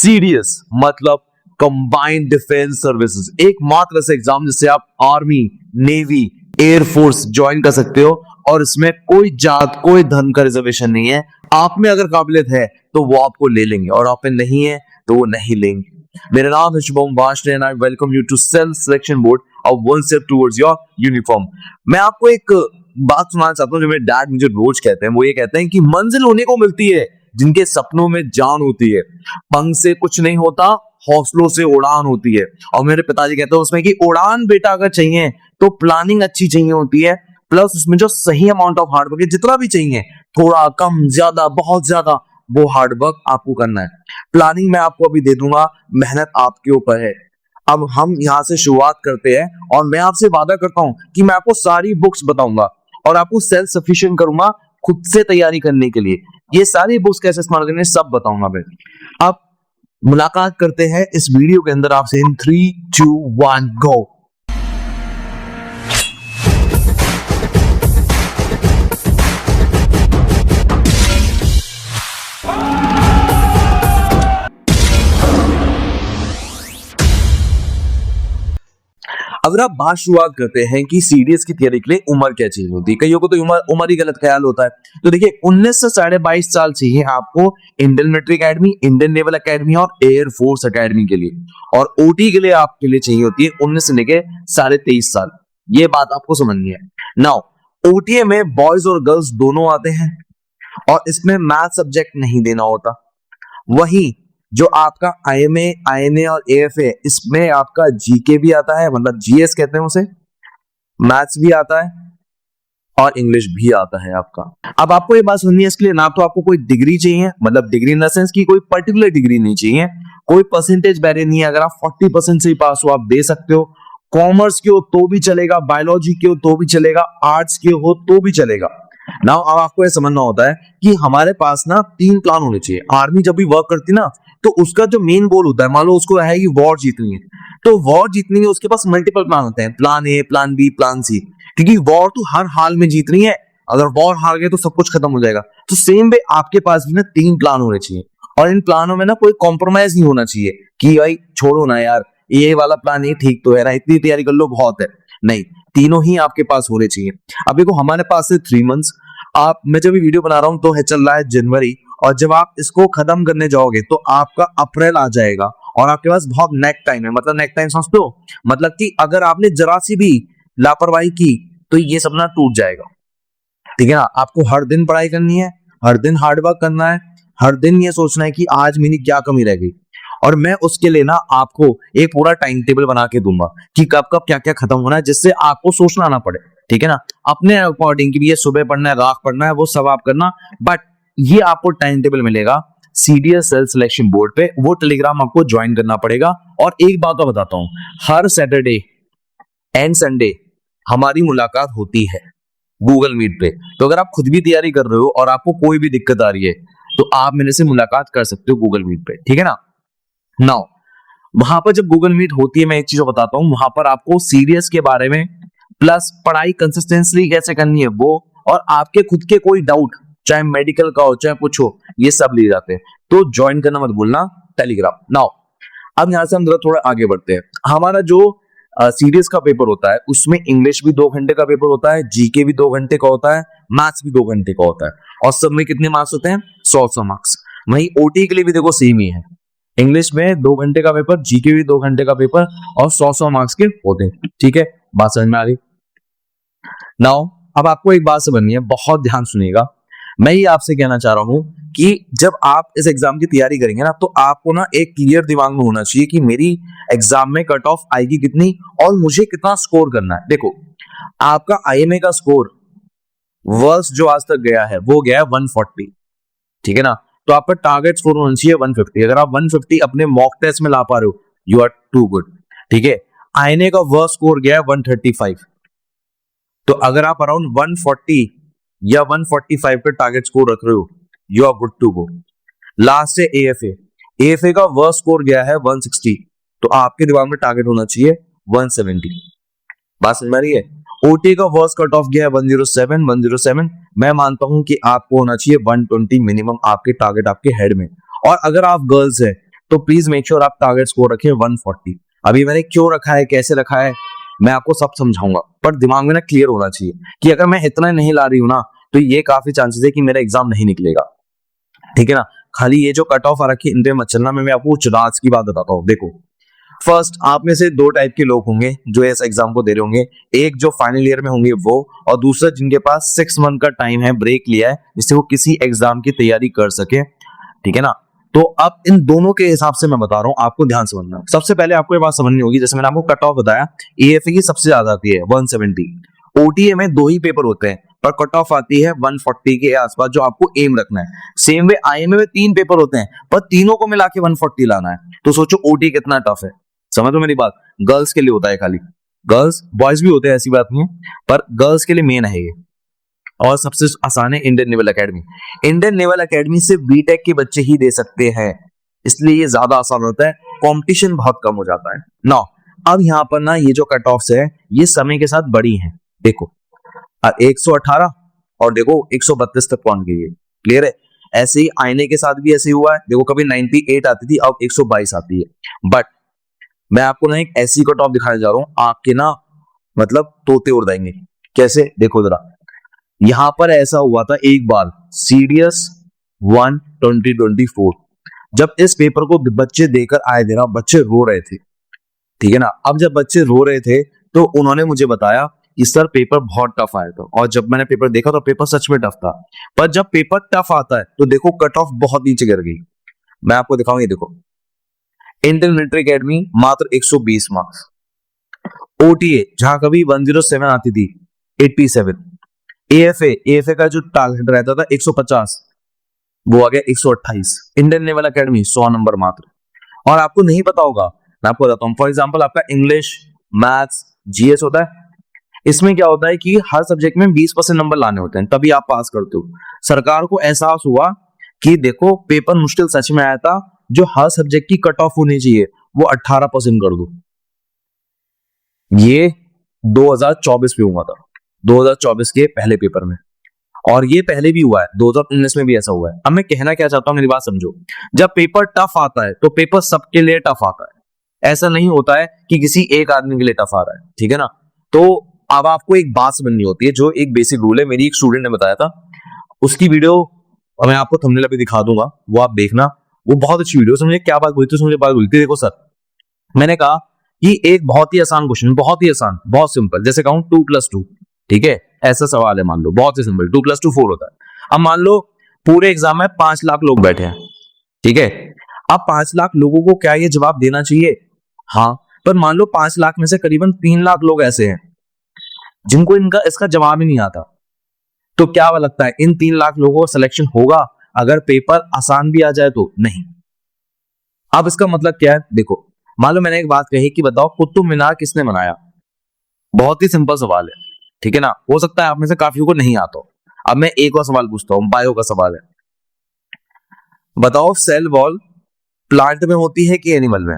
CDS मतलब combined defence services, एकमात्र ऐसा एग्जाम जिससे आप आर्मी, नेवी, एयरफोर्स ज्वाइन कर सकते हो और इसमें कोई जात कोई धर्म का रिजर्वेशन नहीं है। आप में अगर काबिलियत है तो वो आपको ले लेंगे और आप में नहीं है तो वो नहीं लेंगे। मेरा नाम है Shubham Washne and I welcome you to self selection board of one step towards your uniform. मैं आपको एक बात सुनाना चाहता हूँ जो मेरे डैड मुझे रोज कहते हैं। वो ये कहते हैं कि मंजिल होने को मिलती है जिनके सपनों में जान होती है, पंख से कुछ नहीं होता, हौसलों से उड़ान होती है। और मेरे पिताजी कहते हैं उसमें कि उड़ान बेटा अगर चाहिए तो प्लानिंग अच्छी चाहिए होती है, प्लस उसमें जो सही अमाउंट ऑफ हार्डवर्क है, जितना भी चाहिए, थोड़ा कम ज्यादा बहुत ज्यादा, वो हार्डवर्क आपको करना है। प्लानिंग मैं आपको अभी दे दूंगा, मेहनत आपके ऊपर है। अब हम यहां से शुरुआत करते हैं और मैं आपसे वादा करता हूं कि मैं आपको सारी बुक्स बताऊंगा और आपको सेल्फ सफिशिएंट करूंगा खुद से तैयारी करने के लिए। ये सारी बुक्स कैसे इस्तेमाल करने सब बताऊंगा मैं। अब मुलाकात करते हैं इस वीडियो के अंदर आपसे इन 3, 2, 1 गो। अगर आप बात शुरुआत करते हैं कि सीडीएस की तैयारी के लिए उम्र क्या चाहिए होती है, कईयों को तो उम्र ही गलत ख्याल होता है। तो देखिए 19 से 22.5 साल चाहिए आपको Indian military academy, Indian naval academy और एयर फोर्स एकेडमी के लिए। और ओटी के लिए आपके लिए चाहिए होती है 19 से लेके 23.5 साल। ये बात आपको समझनी है। नाउ ओटीए में बॉयज और गर्ल्स दोनों आते हैं और इसमें मैथ सब्जेक्ट नहीं देना होता। वही जो आपका आईएमए, आईएनए और एएफए, इसमें आपका जीके भी आता है, मतलब जीएस कहते हैं उसे, मैथ्स भी आता है और इंग्लिश भी आता है आपका। अब आपको ये बात सुननी है, इसके लिए ना तो आपको कोई डिग्री चाहिए, मतलब डिग्री इन द सेंस की कोई पर्टिकुलर डिग्री नहीं चाहिए, कोई परसेंटेज बैरियर नहीं है। अगर आप 40% से ही पास हो आप दे सकते हो। कॉमर्स के हो तो भी चलेगा, बायोलॉजी के हो तो भी चलेगा, आर्ट्स के हो तो भी चलेगा। नाउ अब आपको ये समझना होता है कि हमारे पास ना 3 प्लान होने चाहिए। आर्मी जब भी वर्क करती ना तो उसका जो मेन गोल होता है, मान लो उसको है कि वॉर जीतनी है, तो वॉर जीतनी है उसके पास मल्टीपल प्लान होते हैं, plan A, plan B, plan C, क्योंकि वॉर तो हर हाल में जीतनी है। अगर वॉर हार गए तो सब कुछ खत्म हो जाएगा। तो सेम वे आपके पास भी ना 3 प्लान होने चाहिए और इन प्लानों में ना कोई कॉम्प्रोमाइज नहीं होना चाहिए कि भाई छोड़ो ना यार, ये वाला प्लान ये ठीक तो है ना, इतनी तैयारी कर लो बहुत है। नहीं, तीनों ही आपके पास होने चाहिए। अब देखो हमारे पास है 3 मंथ्स। आप, मैं जब वीडियो बना रहा हूं तो है चल रहा है जनवरी, और जब आप इसको खत्म करने जाओगे तो आपका अप्रैल आ जाएगा और आपके पास बहुत नेक टाइम है। मतलब नेक टाइम समझते हो, मतलब कि अगर आपने जरा सी भी लापरवाही की तो ये सपना टूट जाएगा। ठीक है ना। आपको हर दिन पढ़ाई करनी है, हर दिन हार्डवर्क करना है, हर दिन ये सोचना है कि आज मेरी क्या कमी रह गई। और मैं उसके लिए ना आपको एक पूरा टाइम टेबल बना के दूंगा कि कब कब क्या क्या खत्म होना है, जिससे आपको सोचना ना पड़े। ठीक है ना। अपने अकॉर्डिंग की भी, ये सुबह पढ़ना है, रात पढ़ना है, वो सब आप करना, बट ये आपको टाइम टेबल मिलेगा सीडीएस सेल्फ सिलेक्शन बोर्ड पे। वो टेलीग्राम आपको ज्वाइन करना पड़ेगा। और एक बात तो बताता हूं, हर सैटरडे एंड संडे हमारी मुलाकात होती है गूगल मीट पे। तो अगर आप खुद भी तैयारी कर रहे हो और आपको कोई भी दिक्कत आ रही है तो आप मेरे से मुलाकात कर सकते हो गूगल मीट पे। ठीक है ना। नाउ वहां पर जब गूगल मीट होती है, मैं एक चीज बताता हूं, वहां पर आपको सीडीएस के बारे में, प्लस पढ़ाई कंसिस्टेंटली कैसे करनी है वो, और आपके खुद के कोई डाउट, चाहे मेडिकल का हो चाहे कुछ हो, ये सब लिए जाते हैं। तो ज्वाइन करना मत भूलना टेलीग्राम। नाउ अब यहां से हम थोड़ा आगे बढ़ते हैं। हमारा जो सीडीएस का पेपर होता है उसमें इंग्लिश भी 2 घंटे का पेपर होता है, जीके भी 2 घंटे का होता है, मैथ्स भी 2 घंटे का होता है, और सब में कितने मार्क्स होते हैं? 100 मार्क्स। वहीं ओटी के लिए भी देखो सेम ही है, इंग्लिश में 2 घंटे का पेपर, जीके भी 2 घंटे का पेपर, और 100 मार्क्स के होते हैं। ठीक है, बात समझ में आ गई। नाउ अब आपको एक बात समझनी है, बहुत ध्यान सुनिएगा। मैं ये आपसे कहना चाह रहा हूं कि जब आप इस एग्जाम की तैयारी करेंगे ना तो आपको ना एक क्लियर दिमाग में होना चाहिए कि मेरी एग्जाम में कट ऑफ आएगी कितनी और मुझे कितना स्कोर करना है। देखो आपका आईएमए का स्कोर वर्स्ट जो आज तक गया है वो गया है 140। ठीक है ना। तो आपका टारगेट स्कोर होना चाहिए 150। अगर आप 150 अपने मॉक टेस्ट में ला पा रहे हो, यू आर टू गुड। ठीक है। आईएनए का वर्स्ट स्कोर गया है 135। तो अगर आप अराउंड 140 या 145 का टारगेट स्कोर रख रहे हो, you are good to go. Last है एएफए। एएफए का वर्स्ट स्कोर गया है 160। तो आपके दिमाग में टारगेट होना चाहिए 170। बात समझ में आ रही है। ओटी का वर्स्ट कट ऑफ गया है 107। मैं मानता हूं कि आपको होना चाहिए 120 मिनिमम आपके टारगेट आपके हेड में। और अगर आप गर्ल्स है तो प्लीज मेक श्योर आप टारगेट स्कोर रखें 140। अभी मैंने क्यों रखा है, कैसे रखा है, मैं आपको सब समझाऊंगा, पर दिमाग में ना क्लियर होना चाहिए कि अगर मैं इतना नहीं ला रही हूं ना तो ये काफी चांसेस है कि मेरा एग्जाम नहीं निकलेगा, ठीक है ना। खाली ये जो कट ऑफ आ रखी है इन पे मत चलना। मैं आपको कुछ राज की बात बताता हूँ। देखो, फर्स्ट आप में से दो टाइप के लोग होंगे जो इस एग्जाम को दे रहे होंगे। एक जो फाइनल ईयर में होंगे वो, और दूसरा जिनके पास 6 मंथ का टाइम है, ब्रेक लिया है, जिससे वो किसी एग्जाम की तैयारी कर सके, ठीक है ना। तो अब इन दोनों के हिसाब से मैं बता रहा हूं, आपको ध्यान से समझना। सबसे पहले आपको ये बात समझनी होगी, जैसे मैंने आपको कट ऑफ बताया, एएफए की सबसे ज्यादा आती है 170, ओटीए में 2 ही पेपर होते हैं पर कट ऑफ आती है 140 के आसपास, जो आपको एम रखना है। सेम वे आईएमए में 3 पेपर होते हैं पर तीनों को मिला के 140 लाना है। तो सोचो ओटी कितना टफ है, समझ लो मेरी बात। गर्ल्स के लिए होता है खाली, गर्ल्स, बॉयज भी होते हैं, ऐसी बात नहीं है, पर गर्ल्स के लिए मेन है ये। और सबसे आसान है Indian naval academy. Indian naval academy से बीटेक के बच्चे ही दे सकते हैं, इसलिए ये ज्यादा आसान होता है, कंपटीशन बहुत कम हो जाता है ना। अब यहाँ पर ना ये जो कट ऑफ्स है ये समय के साथ बड़ी हैं। देखो 118 और देखो 132 तक पहुंच गई है, क्लियर है। ऐसे ही आईने के साथ भी ऐसे ही हुआ है, देखो कभी 98 आती थी, अब 122 आती है। बट मैं आपको ना एक ऐसी कट ऑफ दिखाने जा रहा हूं, आपके ना मतलब तोते उड़ जाएंगे। कैसे, देखो जरा, यहां पर ऐसा हुआ था एक बार सीडीएस 1 2024, जब इस पेपर को बच्चे देकर आए थे ना, बच्चे रो रहे थे, ठीक है ना। अब जब बच्चे रो रहे थे तो उन्होंने मुझे बताया कि सर पेपर बहुत टफ आया था, और जब मैंने पेपर देखा तो पेपर सच में टफ था। पर जब पेपर टफ आता है तो देखो कट ऑफ बहुत नीचे गिर गई। मैं आपको दिखाऊं, ये देखो, इंडियन मिलिट्री एकेडमी मात्र 120 मार्क्स, ओटीए जहां कभी 107 आती थी 87, एएफए का जो टारगेट रहता था 150, वो आ गया 128। इंडियन नेवल एकेडमी 100 नंबर मात्र। और आपको नहीं पता होगा, मैं आपको बताता हूं, फॉर एग्जांपल आपका इंग्लिश, मैथ्स, जीएस होता है, इसमें क्या होता है कि हर सब्जेक्ट में 20% नंबर लाने होते हैं, तभी आप पास करते हो। सरकार को एहसास हुआ कि देखो पेपर मुश्किल सच में आया था, जो हर सब्जेक्ट की कट ऑफ होनी चाहिए वो 18% कर दो। ये 2024 में हुआ था, 2024 के पहले पेपर में, और ये पहले भी हुआ है, 2019 में भी ऐसा हुआ है। अब मैं कहना क्या चाहता हूं, मेरी बात समझो। जब पेपर टफ आता है तो पेपर सबके लिए टफ आता है, ऐसा नहीं होता है कि किसी एक आदमी के लिए टफ आ रहा है, ठीक है ना। तो अब आपको एक बात समझनी होती है, जो एक बेसिक रूल है, मेरी एक स्टूडेंट ने बताया था, उसकी वीडियो मैं आपको थंबनेल अभी दिखा दूंगा, वो आप देखना, वो बहुत अच्छी वीडियो। समझे क्या बात बोलती है, मुझे बात बोलती है, देखो सर, मैंने कहा कि एक बहुत ही आसान क्वेश्चन, बहुत ही आसान, बहुत सिंपल, जैसे कहूं 2+2, ठीक है, ऐसा सवाल है, मान लो बहुत ही सिंपल, 2+2 4 होता है। अब मान लो पूरे एग्जाम में 5 लाख लोग बैठे हैं, ठीक है। अब 5 लाख लोगों को क्या ये जवाब देना चाहिए? हाँ, पर मान लो 5 लाख में से करीबन 3 लाख लोग ऐसे हैं जिनको इनका इसका जवाब ही नहीं आता, तो क्या लगता है इन 3 लाख लोगों का सिलेक्शन होगा अगर पेपर आसान भी आ जाए तो? नहीं। अब इसका मतलब क्या है, देखो, मान लो मैंने एक बात कही कि बताओ कुतुब मीनार किसने बनाया, बहुत ही सिंपल सवाल है, ठीक है ना। हो सकता है आप में से काफियों को नहीं आता हो। अब मैं एक और सवाल पूछता हूं, बायो का सवाल है, बताओ सेल वॉल प्लांट में होती है कि एनिमल में?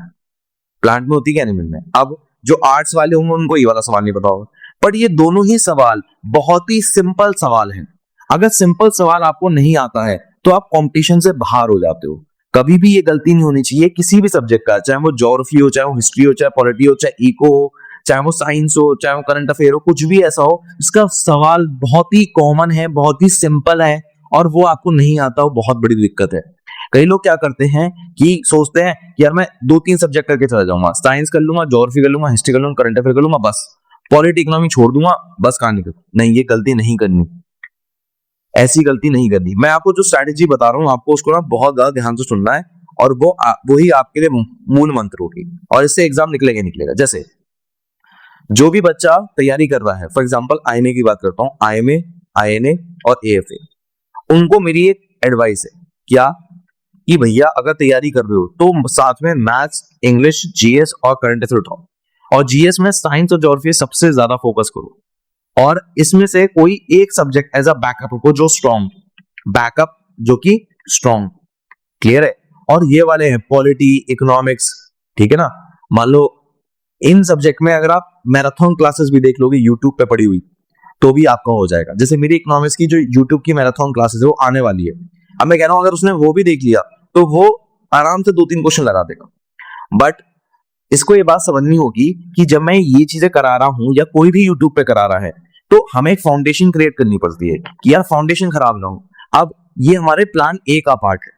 प्लांट में होती है कि एनिमल में? अब जो आर्ट्स वाले होंगे उनको ये वाला सवाल नहीं पता होगा, पर ये दोनों ही सवाल बहुत ही सिंपल सवाल हैं। अगर सिंपल सवाल आपको नहीं आता है तो आप कंपटीशन से बाहर हो जाते हो। कभी भी ये गलती नहीं होनी चाहिए किसी भी सब्जेक्ट का, चाहे वो ज्योग्राफी हो, चाहे वो हिस्ट्री हो, चाहे पॉलिटी हो, चाहे इको हो, चाहे वो साइंस हो, चाहे वो करंट अफेयर हो, कुछ भी ऐसा हो, इसका सवाल बहुत ही कॉमन है, बहुत ही सिंपल है, और वो आपको नहीं आता हो, बहुत बड़ी दिक्कत है। कई लोग क्या करते हैं कि सोचते हैं कि यार मैं 2-3 सब्जेक्ट करके चला जाऊंगा, साइंस कर लूंगा, ज्योग्राफी कर लूंगा, हिस्ट्री कर लूंगा, करंट अफेयर कर लूंगा, बस पॉलिटी इकोनॉमी छोड़ दूंगा, बस कहानी कर। नहीं, ये गलती नहीं करनी, ऐसी गलती नहीं करनी। मैं आपको जो स्ट्रैटेजी बता रहा हूं, आपको उसको ना बहुत ज्यादा ध्यान से सुनना है, और वो ही आपके लिए मूल मंत्र होगी, और इससे एग्जाम निकलेगा निकलेगा। जैसे जो भी बच्चा तैयारी कर रहा है, फॉर एग्जाम्पल आईएमए की बात करता हूं, आईएमए, आईएनए और एएफए, उनको मेरी एक एडवाइस है, क्या कि भैया अगर तैयारी कर रहे हो तो साथ में मैथ्स, इंग्लिश, जीएस और करंट अफेयर उठाओ, और जीएस में साइंस और ज्योग्राफी सबसे ज्यादा फोकस करो, और इसमें से कोई एक सब्जेक्ट एज अ बैकअप हो जो स्ट्रॉन्ग, बैकअप जो कि स्ट्रॉन्ग, क्लियर है। और ये वाले हैं पॉलिटी, इकोनॉमिक्स, ठीक है ना। मान लो इन सब्जेक्ट में अगर आप मैराथन क्लासेस भी देख लोगे यूट्यूब पे पड़ी हुई तो भी आपका हो जाएगा। जैसे मेरी इकोनॉमिक्स की जो यूट्यूब की मैराथन क्लासेस है वो आने वाली है, अब मैं कह रहा हूं अगर उसने वो भी देख लिया तो वो आराम से 2-3 क्वेश्चन लगा देगा। बट इसको ये बात समझनी होगी कि जब मैं ये चीजें करा रहा हूं या कोई भी यूट्यूब पे करा रहा है तो हमें एक फाउंडेशन क्रिएट करनी पड़ती है कि यार फाउंडेशन खराब ना हो। अब ये हमारे प्लान ए का पार्ट है।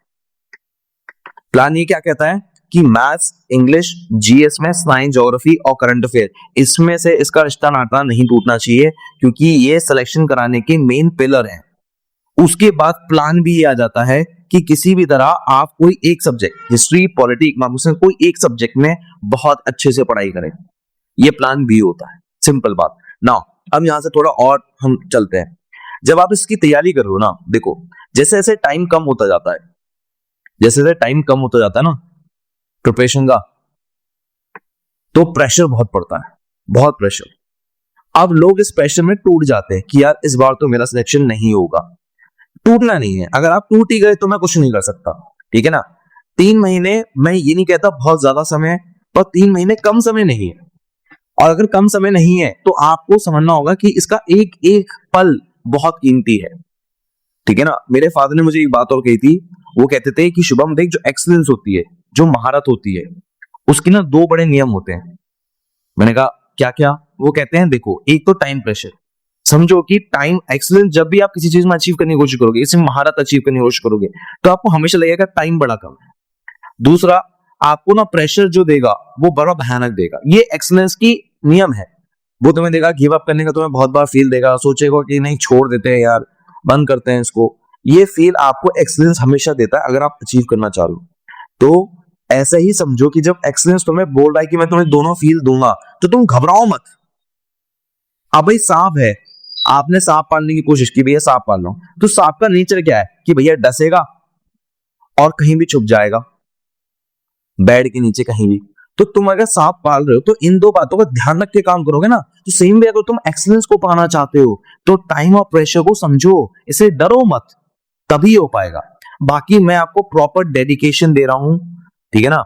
प्लान ए क्या कहता है कि मैथ्स, इंग्लिश, जीएस में साइंस, ज्योग्राफी और करंट अफेयर, इसमें से इसका रिश्ता नाता नहीं टूटना चाहिए क्योंकि ये सिलेक्शन कराने के मेन पिलर हैं। उसके बाद प्लान बी आ जाता है कि किसी भी तरह आप कोई एक सब्जेक्ट, हिस्ट्री, पॉलिटी, इकोनॉमिक्स में कोई एक सब्जेक्ट में बहुत अच्छे से पढ़ाई करें। ये प्लान बी होता है, सिंपल बात। नाउ अब यहां से थोड़ा और हम चलते हैं। जब आप इसकी तैयारी कर रहे हो ना, देखो जैसे जैसे टाइम कम होता जाता है, जैसे जैसे टाइम कम होता जाता है ना प्रिपरेशन का, तो प्रेशर बहुत पड़ता है, बहुत प्रेशर। अब लोग इस प्रेशर में टूट जाते हैं कि यार इस बार तो मेरा सिलेक्शन नहीं होगा। टूटना नहीं है, अगर आप टूट ही गए तो मैं कुछ नहीं कर सकता, ठीक है ना। 3 महीने, मैं ये नहीं कहता बहुत ज्यादा समय, पर 3 महीने कम समय नहीं है। और अगर कम समय नहीं है तो आपको समझना होगा कि इसका एक एक पल बहुत कीमती है, ठीक है ना। मेरे फादर ने मुझे एक बात और कही थी, वो कहते थे कि शुभम देख, जो एक्सीलेंस होती है, जो महारत होती है, उसकी ना 2 बड़े नियम होते हैं। मैंने कहा क्या क्या? वो कहते हैं देखो, एक तो टाइम प्रेशर। समझो कि टाइम एक्सीलेंस, जब भी आप किसी चीज में अचीव करने की कोशिश करोगे, इसमें महारत अचीव करने की कोशिश करोगे, तो आपको हमेशा लगेगा टाइम बड़ा कम है। दूसरा, आपको ना प्रेशर जो देगा वो बड़ा भयानक देगा। ये एक्सीलेंस की नियम है। वो तुम्हें देगा गिव अप करने का, तुम्हें बहुत बार फील देगा, सोचेगा कि नहीं छोड़ देते हैं यार, बंद करते हैं इसको। ये फील आपको एक्सीलेंस हमेशा देता है अगर आप अचीव करना चाहो तो। ऐसा ही समझो कि जब एक्सीलेंस तुम्हें बोल रहा है कि मैं तुम्हें दोनों फील दूंगा, तो तुम घबराओ मत। अब भाई सांप है, आपने सांप पालने की कोशिश की, भैया सांप पाल लो, तो सांप का नेचर क्या है कि भैया डसेगा और कहीं भी छुप जाएगा, बेड के नीचे कहीं भी। तो तुम अगर सांप पाल रहे हो तो इन 2 बातों का ध्यान रख के काम करोगे ना। तो सेम वे अगर तुम एक्सीलेंस को पाना चाहते हो तो टाइम और प्रेशर को समझो, इसे डरो मत, तभी हो पाएगा। बाकी मैं आपको प्रॉपर डेडिकेशन दे रहा हूं, ठीक है ना,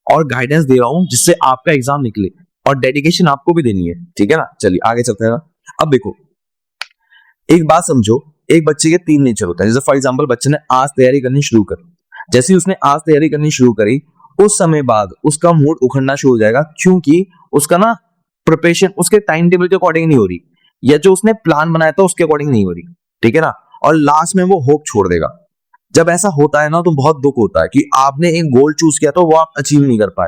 और गाइडेंस दे रहा हूं जिससे आपका एग्जाम निकले, और डेडिकेशन आपको भी देनी है, ठीक है ना। चलिए आगे चलते हैं ना। अब देखो, एक बात समझो, एक बच्चे के 3 नेचर होते हैं। जैसे फॉर एग्जांपल बच्चे ने आज तैयारी करनी शुरू करी, जैसे ही उसने आज तैयारी करनी शुरू करी, उस समय बाद उसका मूड उखड़ना शुरू हो जाएगा, क्योंकि उसका ना प्रिपरेशन उसके टाइम टेबल के अकॉर्डिंग नहीं हो रही, या जो उसने प्लान बनाया था उसके अकॉर्डिंग नहीं हो रही, ठीक है ना। और लास्ट में वो होप छोड़ देगा। जब ऐसा होता है ना तो बहुत दुख होता है कि आपने एक गोल चूज किया तो वो आप अचीव नहीं कर पाए।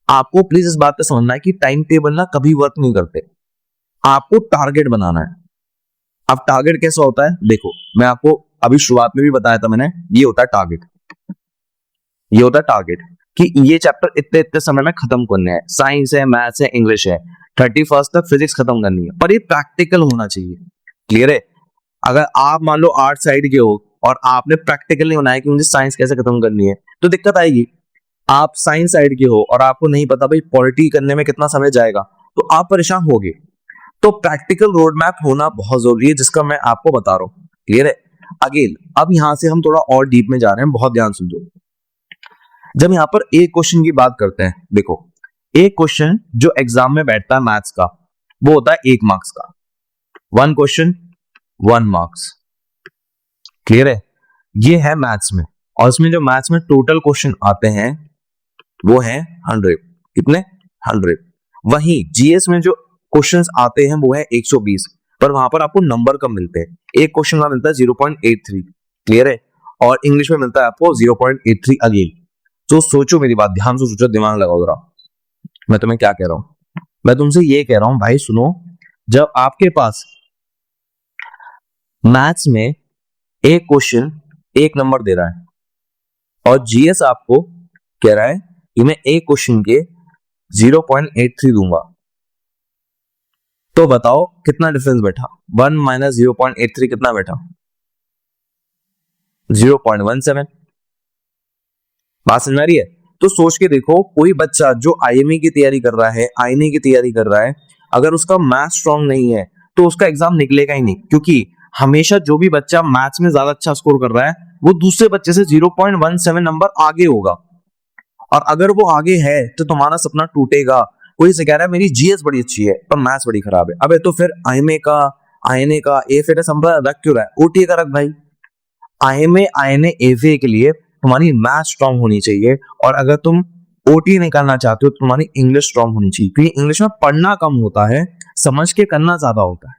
आपको प्लीज इस बात पे समझना है कि टाइम टेबल ना कभी वर्क नहीं करते, आपको टारगेट बनाना है। अब टारगेट कैसा होता है, देखो मैं आपको अभी शुरुआत में भी बताया था मैंने, ये होता है टारगेट। ये होता है टारगेट कि ये चैप्टर इतने इतने समय में खत्म करने हैं, साइंस है, मैथ्स है, इंग्लिश है, 31 तक फिजिक्स खत्म करनी है, पर ये प्रैक्टिकल होना चाहिए। क्लियर है? अगर आप मान लो आर्ट साइड के हो और आपने प्रैक्टिकल नहीं बनाया कि मुझे साइंस कैसे खत्म करनी है, तो दिक्कत आएगी। आप साइंस साइड के हो और आपको नहीं पता भाई पॉलिटी करने में कितना समय जाएगा, तो आप परेशान होगे। तो प्रैक्टिकल रोड मैप होना बहुत जरूरी है, जिसका मैं आपको बता रहा हूं। क्लियर है? अगेन अब यहां से हम थोड़ा और डीप में जा रहे हैं, बहुत ध्यान सुनो। जब यहां पर एक क्वेश्चन की बात करते हैं, देखो एक क्वेश्चन जो एग्जाम में बैठता है मैथ्स का, वो होता है 1 मार्क्स का। 1 क्वेश्चन 1 मार्क्स। क्लियर है? ये है मैथ्स में, और इसमें जो मैथ्स में टोटल क्वेश्चन आते हैं वो है 100। कितने? 100। वहीं जीएस में जो क्वेश्चंस आते हैं वो है 120, पर वहां पर आपको नंबर कम मिलते हैं। एक क्वेश्चन का मिलता है 0.83। क्लियर है? और इंग्लिश में मिलता है आपको 0.83 अगेन। तो सोचो, मेरी बात ध्यान से सोचो, दिमाग लगाओ जरा। मैं तुम्हें क्या कह रहा हूं? मैं तुमसे ये कह रहा हूं भाई सुनो, जब आपके पास मैथ्स में एक क्वेश्चन 1 नंबर दे रहा है और जीएस आपको कह रहा है कि मैं एक क्वेश्चन के 0.83 दूंगा, तो बताओ कितना डिफरेंस बैठा? 1 माइनस 0.83 कितना बैठा? 0.17। बात समझ आ रही है? तो सोच के देखो, कोई बच्चा जो आईएमई की तैयारी कर रहा है, आईएनई की तैयारी कर रहा है, अगर उसका मैथ स्ट्रांग नहीं है तो उसका एग्जाम निकलेगा ही नहीं। क्योंकि हमेशा जो भी बच्चा मैथ्स में ज्यादा अच्छा स्कोर कर रहा है वो दूसरे बच्चे से 0.17 नंबर आगे होगा। और अगर वो आगे है तो तुम्हारा सपना टूटेगा। कोई से कह रहा है मेरी जीएस बड़ी अच्छी है पर मैथ्स बड़ी खराब है, अबे तो फिर आईएमए का, आईएनए का, एफए का संपर्क रख क्यों रहा है? ओटीए का रख भाई। आईएमए, आईएनए, एफए के लिए तुम्हारी मैथ स्ट्रांग होनी चाहिए, और अगर तुम ओटी निकालना चाहते हो तो तुम्हारी इंग्लिश स्ट्रांग होनी चाहिए, क्योंकि इंग्लिश में पढ़ना कम होता है, समझ के करना ज्यादा होता है।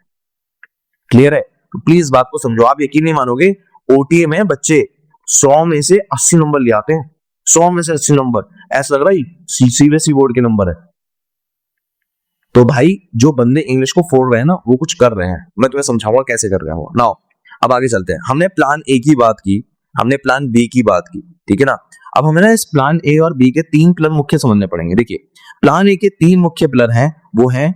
क्लियर है? तो प्लीज बात को समझो। आप यकीन नहीं मानोगे, ओटीए में बच्चे 100 में से 80 नंबर ले आते हैं, 100 में से 80 नंबर, ऐसा लग रहा है सीबीएसई बोर्ड के नंबर है। तो भाई जो बंदे इंग्लिश को फोड़ रहे हैं ना, वो कुछ कर रहे हैं। मैं तुम्हें समझाऊंगा कैसे कर रहे हैं वो। नाउ अब आगे चलते हैं। हमने प्लान ए की बात की, हमने प्लान बी की बात की, ठीक है ना। अब हमें ना इस प्लान ए और बी के 3 पिलर मुख्य समझने पड़ेंगे। देखिए, प्लान ए के 3 मुख्य पिलर हैं, वो है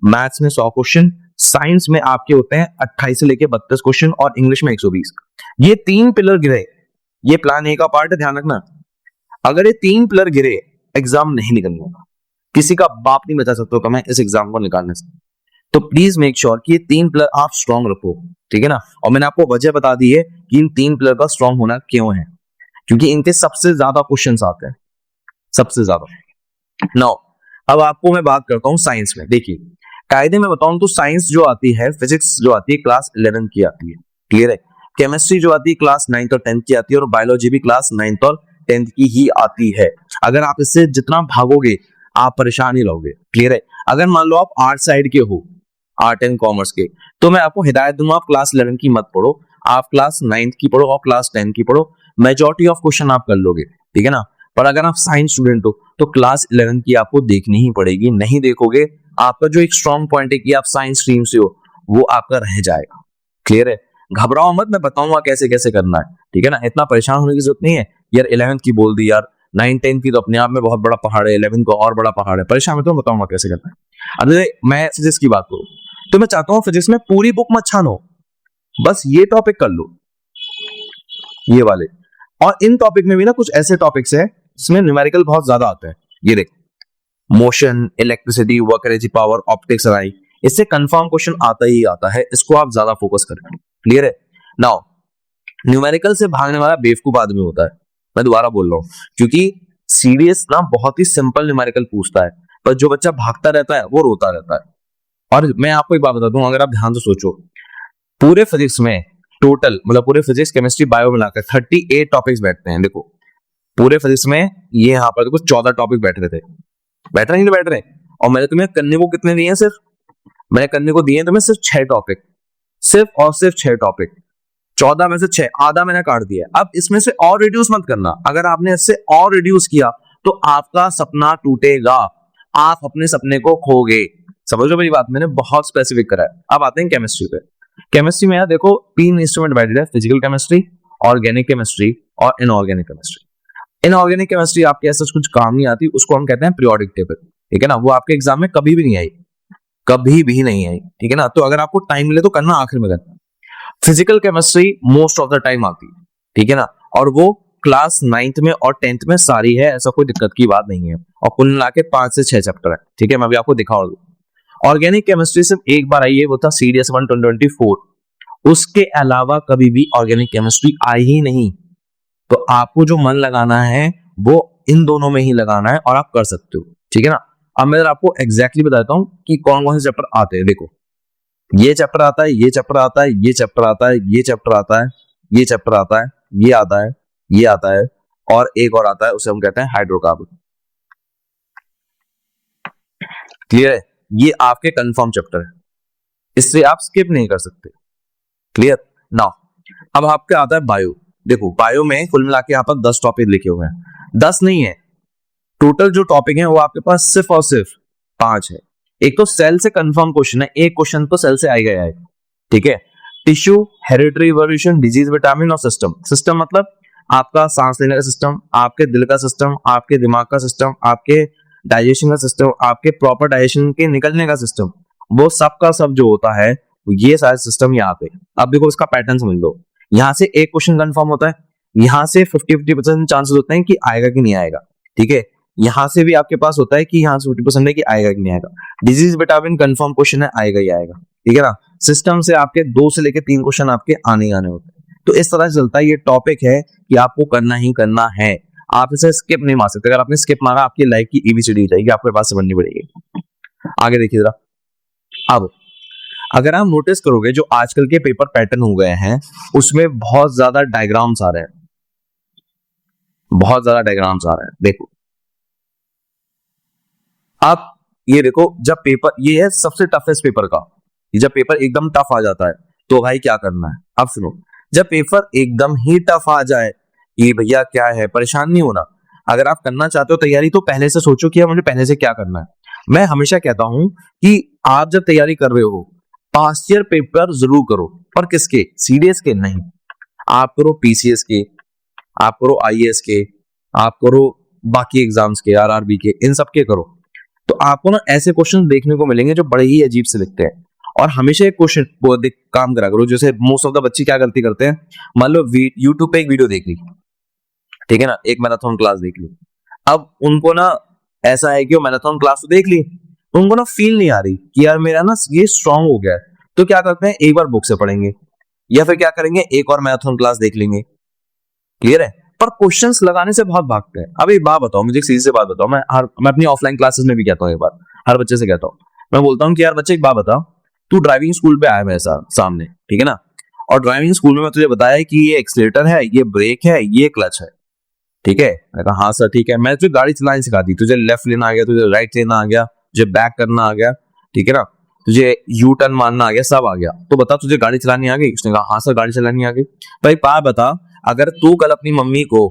मैथ्स में 100 क्वेश्चन, साइंस में आपके होते हैं 28 से लेके 32 क्वेश्चन, और इंग्लिश में 120। ये 3 पिलर गिरे, ये प्लान ए का पार्ट है, ध्यान रखना। अगर ये 3 पिलर गिरे, एग्जाम नहीं निकलने का, किसी का बाप नहीं बचा सकते हो मैं इस एग्जाम को निकालने से। तो प्लीज मेक श्योर कि ये 3 पिलर आप स्ट्रॉन्ग रखो, ठीक है ना। और मैंने आपको वजह बता दी है कि इन 3 पिलर का स्ट्रॉन्ग होना क्यों है, क्योंकि इनके सबसे ज्यादा क्वेश्चंस आते हैं, सबसे ज्यादा। नाउ अब आपको मैं बात करता हूं साइंस में। देखिए, कायदे में बताऊं तो साइंस जो आती है, फिजिक्स जो आती है क्लास 11 की आती है, क्लियर है। केमिस्ट्री जो आती है क्लास 9th और 10th की आती है, और बायोलॉजी भी क्लास 9th और 10th की ही आती है। अगर आप इससे जितना भागोगे आप परेशान ही रहोगे, क्लियर है। अगर मान लो आप आर्ट साइड के हो, आर्ट एंड कॉमर्स के, तो मैं आपको हिदायत दूंगा, आप क्लास 11 की मत पढ़ो, आप क्लास 9th की पढ़ो और क्लास 10 की पढ़ो। मेजॉरिटी ऑफ क्वेश्चन आप कर लोगे, ठीक है ना। पर अगर आप साइंस स्टूडेंट हो तो क्लास 11 की आपको देखनी ही पड़ेगी, नहीं देखोगे आपका जो एक स्ट्रॉन्ग पॉइंट है कि आप साइंस स्ट्रीम से हो, वो आपका रह जाएगा, क्लियर है। घबराओ मत, मैं बताऊंगा कैसे कैसे करना है, ठीक है ना। इतना परेशान होने की जरूरत नहीं है। यार 11th की बोल दी यार, 9 10 की तो अपने आप में बहुत बड़ा पहाड़ है, 11 को और बड़ा पहाड़ है, परेशान मैं तो बताऊंगा कैसे करना है। अरे मैं फिजिक्स की बात करूं तो मैं चाहता हूं फिजिक्स में पूरी बुक मत छानो, बस ये टॉपिक कर लो, ये वाले। और इन टॉपिक में भी ना कुछ ऐसे टॉपिक्स है जिसमें न्यूमेरिकल बहुत ज्यादा आता है। ये देख, motion, electricity, work energy, power, optics, आई, इससे कंफर्म क्वेश्चन आता ही आता है, इसको आप ज्यादा फोकस करें, क्लियर है। नाउ न्यूमेरिकल से भागने वाला बेवकूफ आदमी होता है, मैं दोबारा बोल रहा हूं, क्योंकि सीडीएस ना बहुत ही सिंपल न्यूमेरिकल पूछता है, पर जो बच्चा भागता रहता है वो रोता रहता है। और मैं आपको एक बात बता दूं, अगर आप ध्यान से सोचो, पूरे फिजिक्स में टोटल, मतलब पूरे फिजिक्स, केमिस्ट्री, बायो मिलाकर 38 टॉपिक्स बैठते हैं। देखो पूरे फिजिक्स में ये यहाँ पर देखो 14 टॉपिक बैठ रहे थे, बैठ रहे नहीं बैठ रहे। और मैंने तुम्हें करने को कितने दिए हैं, सिर्फ मैंने करने को दिए हैं तुम्हें सिर्फ 6 टॉपिक, सिर्फ और सिर्फ 6 टॉपिक, 14 में से 6, आधा मैंने काट दिया। अब इसमें से और रिड्यूस मत करना, अगर आपने इससे और रिड्यूस किया तो आपका सपना टूटेगा, आप अपने सपने को खोगे। समझो मेरी बात, मैंने बहुत स्पेसिफिक करा है। अब आते हैं केमिस्ट्री पे। केमिस्ट्री में यार देखो 3 इंस्ट्रूमेंट डिवाइडेड है, फिजिकल केमिस्ट्री, ऑर्गेनिक केमिस्ट्री और इनऑर्गेनिक केमिस्ट्री। इनऑर्गेनिक केमिस्ट्री आपके ऐसा कुछ काम नहीं आती, उसको हम कहते हैं पीरियोडिक टेबल, ठीक है ना। वो आपके एग्जाम में कभी भी नहीं आई, कभी भी नहीं आई, ठीक है ना। तो अगर आपको टाइम मिले तो करना, आखिर में करना। Physical chemistry most of the time आती है, ठीक है ना, और वो क्लास 9th में और 10th में सारी है, ऐसा कोई दिक्कत की बात नहीं है। और कुल मिला के 5 से 6 चैप्टर है, ठीक है। मैं अभी आपको दिखा दूं। ऑर्गेनिक केमिस्ट्री सिर्फ एक बार आई है, वो था सीडीएस 1 2024, उसके अलावा कभी भी ऑर्गेनिक केमिस्ट्री आई ही नहीं। तो आपको जो मन लगाना है वो इन दोनों में ही लगाना है, और आप कर सकते हो, ठीक है ना। अब मैं आपको एग्जैक्टली बताता हूं कि कौन कौन से चैप्टर आते हैं। देखो ये चैप्टर आता है, ये चैप्टर आता है, ये चैप्टर आता है, ये चैप्टर आता है, ये चैप्टर आता है, ये आता है, ये आता है, और एक और आता है, उसे हम कहते हैं हाइड्रोकार्बन। क्लियर है? ये आपके कंफर्म चैप्टर है, इससे आप स्किप नहीं कर सकते, क्लियर। नाउ अब आपके आता है बायो। देखो बायो में कुल मिला के यहाँ पर 10 टॉपिक लिखे हुए हैं, 10 नहीं है, टोटल जो टॉपिक है वो आपके पास सिर्फ और सिर्फ 5 है। एक तो सेल से कंफर्म क्वेश्चन है, एक क्वेश्चन तो सेल से आ गया है, ठीक है। Tissue, hereditary evolution, disease, vitamin और सिस्टम। सिस्टम मतलब आपका सांस लेने का सिस्टम, आपके दिल का सिस्टम, आपके दिमाग का सिस्टम, आपके डाइजेशन का सिस्टम, आपके प्रॉपर डाइजेशन के निकलने का सिस्टम, वो सब का सब जो होता है ये सारे सिस्टम यहाँ पे। अब देखो इसका पैटर्न समझ लो, यहाँ से एक क्वेश्चन कंफर्म होता है, यहाँ से 50-50% चांसेस होते हैं कि आएगा कि नहीं आएगा, ठीक है। यहाँ से भी आपके पास होता है कि यहाँ से 50% है कि आएगा कि नहीं आएगा। डिजीज विटामिन कंफर्म क्वेश्चन है, आएगा ही आएगा, ठीक है ना। सिस्टम से आपके 2 से लेकर 3 क्वेश्चन आपके आने आने होते हैं। तो इस तरह से चलता है, ये टॉपिक है कि आपको करना ही करना है, आप इसे स्किप नहीं मार सकते। अगर आपने स्किप मारा आपकी लाइफ की एबीसीडी हो जाएगी, आपके पास से बननी पड़ेगी। आगे देखिए जरा। अब अगर आप नोटिस करोगे जो आजकल के पेपर पैटर्न हो गए हैं उसमें बहुत ज्यादा डायग्राम्स आ रहे हैं, बहुत ज्यादा डायग्राम्स आ रहे हैं, देखो आप ये देखो, जब पेपर, ये है सबसे टफेस्ट पेपर का, जब पेपर एकदम टफ आ जाता है तो भाई क्या करना है, अब सुनो, जब पेपर एकदम ही टफ आ जाए कि भैया क्या है, परेशान नहीं होना। अगर आप करना चाहते हो तैयारी तो पहले से सोचो कि मुझे पहले से क्या करना है। मैं हमेशा कहता हूं कि आप जब तैयारी कर रहे हो पास्ट ईयर पेपर जरूर करो, और किसके, सीडीएस के नहीं, आप करो पीसीएस के, आप करो आईएएस के, आप करो बाकी एग्जाम्स के, आरआरबी के, इन सब के करो। तो आपको ना ऐसे क्वेश्चन देखने को मिलेंगे जो बड़े ही अजीब से लिखते हैं। और हमेशा एक क्वेश्चन काम करा करो, जैसे मोस्ट ऑफ द बच्चे क्या गलती करते हैं, मान लो यूट्यूब पे एक वीडियो देख ली, ठीक है ना, एक मैराथन क्लास देख ली, अब उनको ना ऐसा है कि वो मैराथन क्लास तो देख ली, उनको ना फील नहीं आ रही कि यार मेरा ना ये स्ट्रांग हो गया है, तो क्या करते हैं, एक बार बुक से पढ़ेंगे, या फिर क्या करेंगे, एक और मैराथन क्लास देख लेंगे। क्लियर है, पर क्वेश्चंस लगाने से बहुत भागते हैं। अब एक बात बताओ, मुझे एक सीधी सी बात बताओ, मैं अपनी ऑफलाइन क्लासेस में भी कहता हूँ, एक बार हर बच्चे से कहता हूँ, मैं बोलता हूँ कि यार बच्चे एक बात बता, तू ड्राइविंग स्कूल पे आया मेरे सामने, ठीक है ना, और ड्राइविंग स्कूल में मैं तुझे बताया कि ये एक्सीलेटर है, ये ब्रेक है, ये क्लच है, ठीक है, मैं कहा हाँ सर ठीक है, मैं तुझे गाड़ी चलानी सिखा दी, तुझे लेफ्ट लेना आ गया, तुझे राइट लेना आ गया, तुझे बैक करना आ गया, ठीक है ना, तुझे यू टर्न मारना आ गया, सब आ गया, तो बता तुझे गाड़ी चलानी आ गई? उसने कहा हाँ सर गाड़ी चलानी आ गई। भाई बता, अगर तू कल अपनी मम्मी को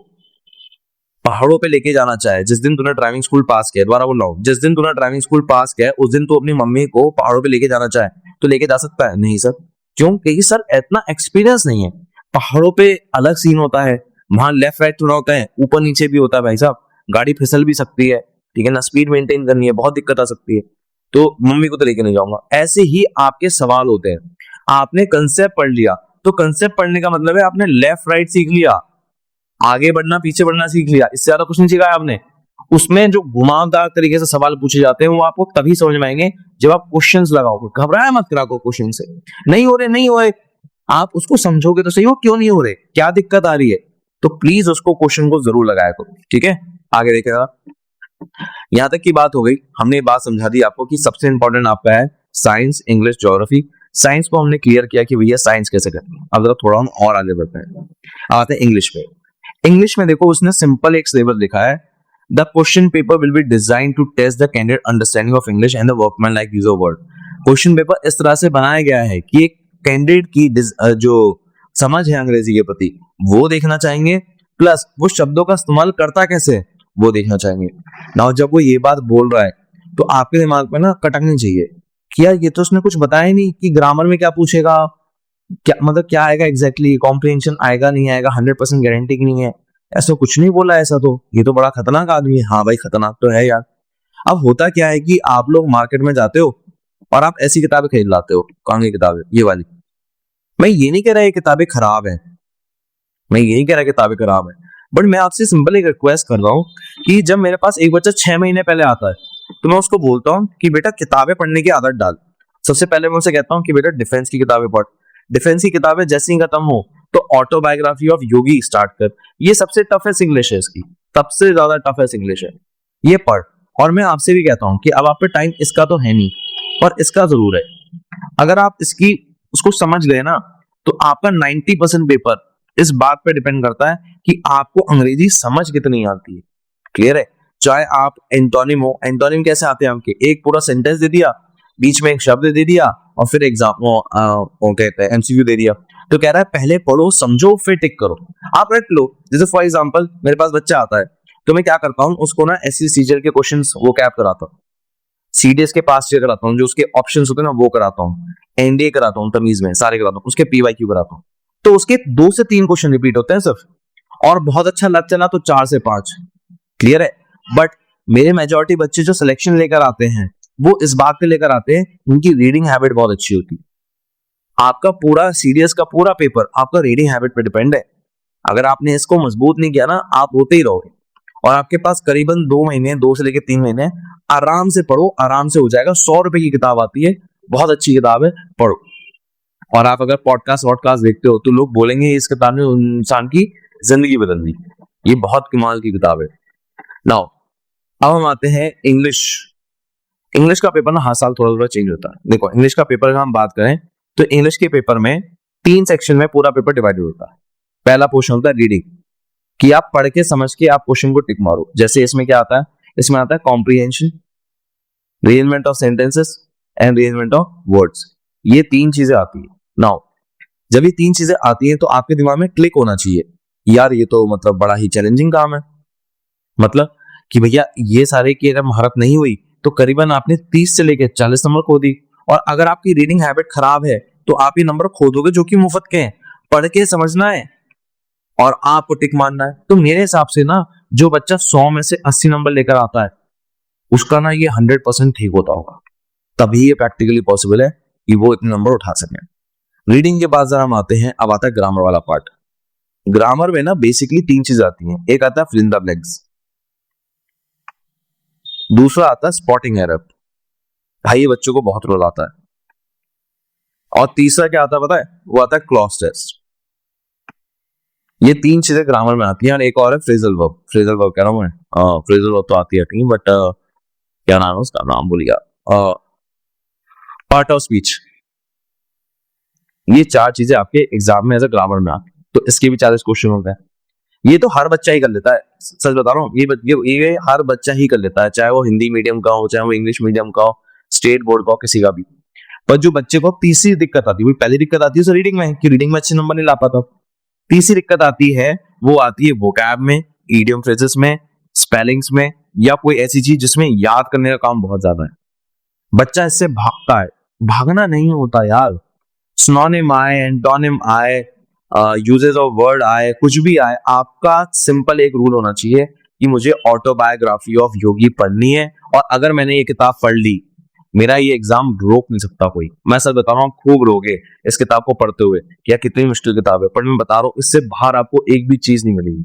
पहाड़ों पे लेके जाना चाहे, जिस दिन तूने ड्राइविंग स्कूल पास किया, दोबारा बोल रहा हूं, जिस दिन तूने ड्राइविंग स्कूल पास किया उस दिन तू अपनी मम्मी को पहाड़ों पे लेके जाना चाहे तो लेके जा सकता है? नहीं सर। क्यों? क्योंकि सर इतना एक्सपीरियंस नहीं है। पहाड़ों पे अलग सीन होता है, वहां लेफ्ट राइट थोड़ा होता है, ऊपर नीचे भी होता है भाई साहब, गाड़ी फिसल भी सकती है, ठीक है ना, स्पीड मेंटेन करनी है, बहुत दिक्कत आ सकती है, तो मम्मी को तो लेके नहीं जाऊंगा। ऐसे ही आपके सवाल होते हैं, आपने कंसेप्ट पढ़ लिया, तो कंसेप्ट पढ़ने का मतलब है आपने लेफ्ट राइट सीख लिया, आगे बढ़ना पीछे बढ़ना सीख लिया, इससे ज्यादा कुछ नहीं सीखा है आपने। उसमें जो घुमावदार तरीके से सवाल पूछे जाते हैं वो आपको तभी समझ में आएंगे जब आप क्वेश्चंस लगाओगे। घबराया मत करा को क्वेश्चन से, नहीं हो रहे, आप उसको समझोगे तो सही हो, क्यों नहीं हो रहे, क्या दिक्कत आ रही है, तो प्लीज उसको क्वेश्चन को जरूर लगाया करो, ठीक है। आगे देखेगा, यहां तक की बात हो गई, हमने बात समझा दी आपको कि सबसे इंपॉर्टेंट आपका है साइंस, इंग्लिश, ज्योग्राफी। साइंस को हमने क्लियर किया कि भैया साइंस कैसे करनी है। अब जरा थोड़ा हम और आगे बढ़ते हैं, आते हैं इंग्लिश पे। इंग्लिश में देखो उसने सिंपल एक सिलेबस लिखा है, the question paper will be design to test the candidate understanding of English and the workmanlike use of word. Question paper इस तरह से बनाया गया है कि एक कैंडिडेट की जो समझ है अंग्रेजी के प्रति वो देखना चाहेंगे, प्लस वो शब्दों का इस्तेमाल करता कैसे वो देखना चाहेंगे। ना जब वो ये बात बोल रहा है तो आपके दिमाग में ना कटकनी चाहिए कि यार ये तो उसने कुछ बताया ही नहीं कि ग्रामर में क्या पूछेगा, क्या मतलब क्या आएगा एग्जैक्टली, कॉम्प्रिहेंशन आएगा नहीं आएगा, 100% गारंटी की नहीं है, ऐसा कुछ नहीं बोला, ऐसा तो ये तो बड़ा खतरनाक आदमी है। हाँ भाई खतरनाक तो है यार। अब होता क्या है कि आप लोग मार्केट में जाते हो और आप ऐसी किताबें खरीद लाते हो, कौन की किताबें, ये वाली। मैं ये नहीं कह रहा ये किताबें खराब है, मैं ये नहीं कह रहा किताबें खराब है, बट मैं आपसे सिंपल एक रिक्वेस्ट कर रहा हूँ कि जब मेरे पास एक बच्चा 6 महीने पहले आता है तो मैं उसको बोलता हूँ कि बेटा किताबें पढ़ने की आदत डाल। सबसे पहले मैं उसे कहता हूँ कि बेटा डिफेंस की किताबें पढ़, डिफेंस की किताबें जैसे ही खत्म हो तो ऑटोबायोग्राफी ऑफ योगी स्टार्ट कर, ये सबसे टफेस्ट इंग्लिश है, इसकी सबसे ज्यादा टफेस्ट इंग्लिश है, ये पढ़। और मैं आपसे भी कहता हूँ कि अब आप पे टाइम इसका तो है नहीं पर इसका जरूर है, अगर आप इसकी उसको समझ गए ना तो आपका 90% पेपर इस बात पे डिपेंड करता है कि आपको अंग्रेजी समझ कितनी आती है। क्लियर है, चाहे आप एंटोनिम हो, एंटोनिम कैसे आते हैं आपके, एक पूरा सेंटेंस दे दिया, बीच में एक शब्द दे दिया और फिर एग्जाम कहते हैं एमसीक्यू दे दिया, तो कह रहा है पहले पढ़ो समझो फिर टिक करो, आप रट लो। जैसे फॉर एग्जांपल मेरे पास बच्चा आता है तो मैं क्या करता हूँ, उसको ना एससी सीजीएल के क्वेश्चंस वो कैप कराता हूँ, सीडीएस के पास चेक कराता हूँ, जो उसके ऑप्शंस होते हैं ना वो कराता हूँ, एनडीए कराता हूँ, तमीज में सारे कराता हूँ, उसके पीवाईक्यू कराता हूँ, तो उसके 2 से 3 क्वेश्चन रिपीट होते हैं सिर्फ, और बहुत अच्छा लग चला तो 4 से 5। क्लियर है, बट मेरे मेजॉरिटी बच्चे जो सिलेक्शन लेकर आते हैं वो इस बात पे लेकर आते हैं उनकी रीडिंग हैबिट बहुत अच्छी होती है। आपका पूरा सीडीएस का पूरा पेपर आपका रीडिंग हैबिट पे डिपेंड है, अगर आपने इसको मजबूत नहीं किया ना आप होते ही रहोगे, और आपके पास करीबन 2 महीने, 2 से लेकर 3 महीने आराम से पढ़ो, आराम से हो जाएगा। 100 रुपए की किताब आती है, बहुत अच्छी किताब है, पढ़ो। और आप अगर पॉडकास्ट वॉडकास्ट देखते हो तो लोग बोलेंगे इस किताब ने इंसान की जिंदगी बदल दी, ये बहुत कमाल की किताब है। नाउ अब हम आते हैं इंग्लिश। इंग्लिश का पेपर ना हर साल थोड़ा थोड़ा चेंज होता है। देखो इंग्लिश का पेपर का हम बात करें तो इंग्लिश के पेपर में 3 सेक्शन में पूरा पेपर डिवाइडेड होता है। पहला पोर्शन होता है रीडिंग, कि आप पढ़ के समझ के आप क्वेश्चन को टिक मारो। जैसे इसमें क्या आता है, इसमें आता है comprehension, rearrangement of sentences and rearrangement of words. ये 3 चीजें आती है। नाउ जब ये 3 चीजें आती हैं तो आपके दिमाग में क्लिक होना चाहिए, यार ये तो मतलब बड़ा ही चैलेंजिंग काम है। मतलब कि भैया ये सारे की अगर महारत नहीं हुई तो करीबन आपने 30 से लेकर 40 नंबर खो दी। और अगर आपकी रीडिंग हैबिट खराब है तो आप ये नंबर खो दोगे जो कि मुफ्त के हैं। पढ़ के समझना है और आपको टिक मारना है। तो मेरे हिसाब से ना जो बच्चा 100 में से 80 नंबर लेकर आता है उसका ना ये 100% ठीक होता होगा, तभी ये प्रैक्टिकली पॉसिबल है कि वो इतने नंबर उठा सके। रीडिंग के बाद जरा हम आते हैं, अब आता है ग्रामर वाला पार्ट। ग्रामर में ना बेसिकली 3 चीजें आती हैं। एक आता है फिल इन द ब्लैंक्स, दूसरा आता है स्पॉटिंग एरर, भाई ये बच्चों को बहुत रोल आता है, और तीसरा क्या आता है पता है, वो आता है क्लॉज टेस्ट। ये 3 चीजें ग्रामर में आती हैं। और एक और है फ्रेजल वर्ब। फ्रेजल वर्ब कह रहा हूं मैं, फ्रेजल वर्ब तो आती है नहीं, बट क्या नाम है उसका, नाम भूल गया, पार्ट ऑफ स्पीच। ये 4 चीजें आपके एग्जाम में एज अ ग्रामर में आती हैं। तो इसके भी 40 क्वेश्चन होते हैं। ये तो हर बच्चा ही कर लेता है, सच बता रहा हूँ, ये हर बच्चा ही कर लेता है, चाहे वो हिंदी मीडियम का हो, चाहे वो इंग्लिश मीडियम का हो, स्टेट बोर्ड का हो, किसी का भी। पर जो बच्चे को तीसरी दिक्कत आती है, वो पहली दिक्कत आती है उसे रीडिंग में कि रीडिंग में अच्छे नंबर नहीं ला पाता। तीसरी दिक्कत आती है, वो आती है वोकैब में, इडियम फ्रेजेस में, स्पेलिंग्स में, या कोई ऐसी चीज जिसमें याद करने का काम बहुत ज्यादा है। बच्चा इससे भागता है। भागना नहीं होता यार, सिनोनिम आए, एंटोनिम आए, यूजेस ऑफ वर्ड आए, कुछ भी आए, आपका सिंपल एक रूल होना चाहिए कि मुझे ऑटोबायोग्राफी ऑफ योगी पढ़नी है। और अगर मैंने ये किताब पढ़ ली, मेरा ये एग्जाम रोक नहीं सकता कोई। मैं सच बता रहा हूँ, खूब रोगे इस किताब को पढ़ते हुए, क्या कितनी मुश्किल किताब है, पर मैं बता रहा हूँ इससे बाहर आपको एक भी चीज नहीं मिलेगी,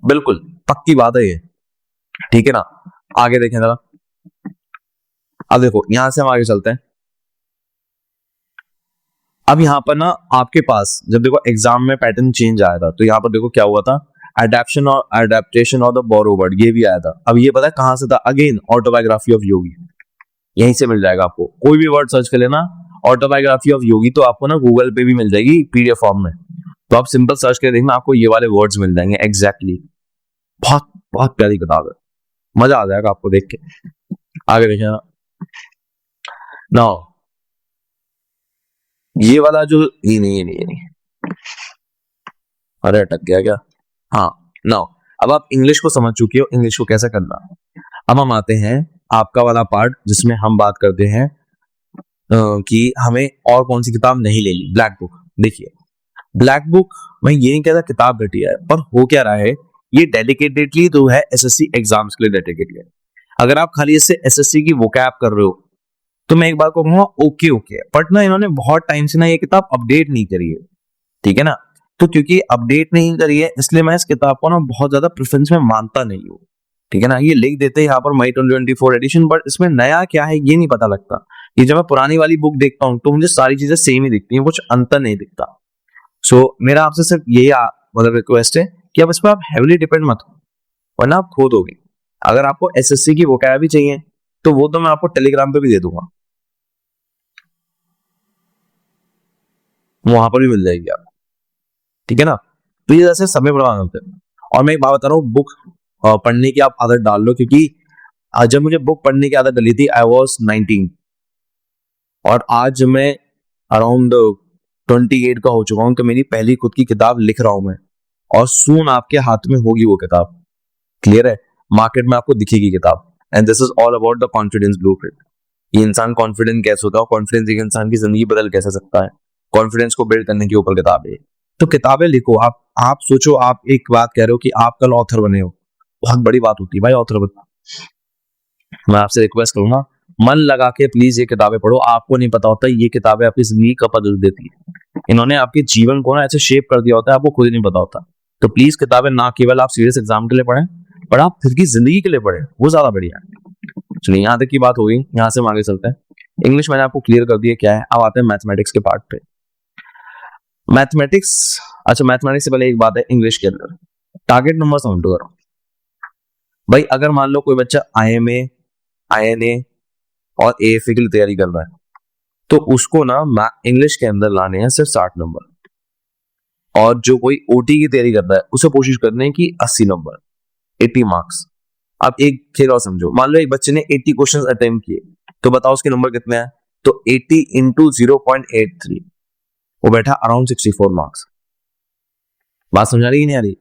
बिल्कुल पक्की बात है ये, ठीक है ना। आगे देखें जरा। अब देखो यहां से हम आगे चलते हैं। अब यहाँ पर ना आपके पास जब देखो एग्जाम में पैटर्न चेंज आया था, तो यहाँ पर देखो क्या हुआ था, एडेप्शन और adaptation of the borrow word, ये भी आया था। अब ये पता है कहां से था, अगेन ऑटोबायोग्राफी ऑफ योगी, यहीं से मिल जाएगा आपको। कोई भी वर्ड सर्च कर लेना ऑटोबायोग्राफी ऑफ योगी, तो आपको ना गूगल पे भी मिल जाएगी पीडीएफ फॉर्म में। तो आप सिंपल सर्च कर देखना, आपको ये वाले वर्ड्स मिल जाएंगे एग्जैक्टली। बहुत बहुत प्यारी किताब है, मजा आ जाएगा आपको देख के। आगे देखिए नाउ, ये वाला जो ये नहीं, अरे अटक गया क्या। हाँ नाउ, अब आप इंग्लिश को समझ चुके हो, इंग्लिश को कैसे करना। अब हम आते हैं आपका वाला पार्ट जिसमें हम बात करते हैं कि हमें और कौन सी किताब नहीं ले ली। Black book. देखिए ब्लैक बुक, मैं ये नहीं कहता किताब घटिया है, पर हो क्या रहा है, ये डेडिकेटेडली तो है एसएससी एग्जाम्स के लिए डेडिकेटेड है। अगर आप खाली इससे एसएससी की वोकैब कर रहे हो तो मैं एक बात कहूंगा, ओके ओके, बट ना इन्होंने बहुत टाइम से ना ये किताब अपडेट नहीं करी है, ठीक है ना। तो क्योंकि अपडेट नहीं करी है इसलिए मैं इस किताब को ना बहुत ज्यादा प्रेफरेंस में मानता नहीं हूँ, ठीक है ना। ये लिख देते हैं यहाँ पर मई 2024 एडिशन, बट इसमें नया क्या है ये नहीं पता लगता। ये जब मैं पुरानी वाली बुक देखता हूँ तो मुझे सारी चीजें सेम ही दिखती हैं, कुछ अंतर नहीं दिखता। सो मेरा आपसे सिर्फ यही मतलब रिक्वेस्ट है कि अब इस पर आप हैवीली डिपेंड मत हो, वरना आप खो दोगे। अगर आपको एसएससी की वोकैब भी चाहिए तो वो तो मैं आपको टेलीग्राम पे भी दे दूंगा, वहां पर भी मिल जाएगी आप, ठीक है ना। तो ये जैसे समय बर्बाद होते हैं। और मैं एक बात बता रहा हूँ, बुक पढ़ने की आप आदत डाल लो, क्योंकि जब मुझे बुक पढ़ने की आदत डली थी आई वॉज 19, और आज मैं अराउंड 28 का हो चुका हूं, तो मेरी पहली खुद की किताब लिख रहा हूं मैं, और सून आपके हाथ में होगी वो किताब, क्लियर है, मार्केट में आपको दिखेगी किताब। And this is all about the confidence blueprint. ये इंसान कॉन्फिडेंट कैसे होता है, कॉन्फिडेंस एक इंसान की जिंदगी बदल कैसे सकता है, कॉन्फिडेंस को बिल्ड करने के ऊपर किताब है। तो किताबें लिखो। आप सोचो, आप एक बात कह रहे हो कि आप कल ऑथर बने हो, बहुत बड़ी बात होती है भाई ऑथर बनना। मैं आपसे रिक्वेस्ट करूंगा, मन लगा के प्लीज ये किताबें पढ़ो। आपको नहीं पता होता ये किताबें आपकी जिंदगी कब बदल देती है। इन्होंने आपके जीवन को ना ऐसे शेप कर दिया होता है, आपको खुद ही नहीं पता होता। तो प्लीज किताबें ना केवल आप सीरियस एग्जाम के लिए पढ़ें, पर आप फिर की जिंदगी के लिए पढ़ें, वो ज्यादा बढ़िया है। चलिए यहाँ तक की बात हो गई, यहाँ से हम आगे चलते हैं। इंग्लिश मैंने आपको क्लियर कर दिया क्या है। अब आते हैं मैथमेटिक्स के पार्ट पे। मैथमेटिक्स, अच्छा मैथमेटिक्स से पहले एक बात है, इंग्लिश के अंदर टारगेट नंबर समझ करो भाई। अगर मान लो कोई बच्चा IMA, INA और AFA के लिए तैयारी कर रहा है, तो उसको ना इंग्लिश के अंदर लाने हैं सिर्फ 60 नंबर। और जो कोई ओटी की तैयारी करता है उसे कोशिश करने की 80 नंबर, 80 मार्क्स। अब एक खेल और समझो, मान लो एक बच्चे ने 80 क्वेश्चंस अटेम्प्ट किए, तो बताओ उसके नंबर कितने हैं? तो 80 इंटू 0.83, वो बैठा अराउंड 64 मार्क्स। बात समझ आ रही है नहीं आ रही?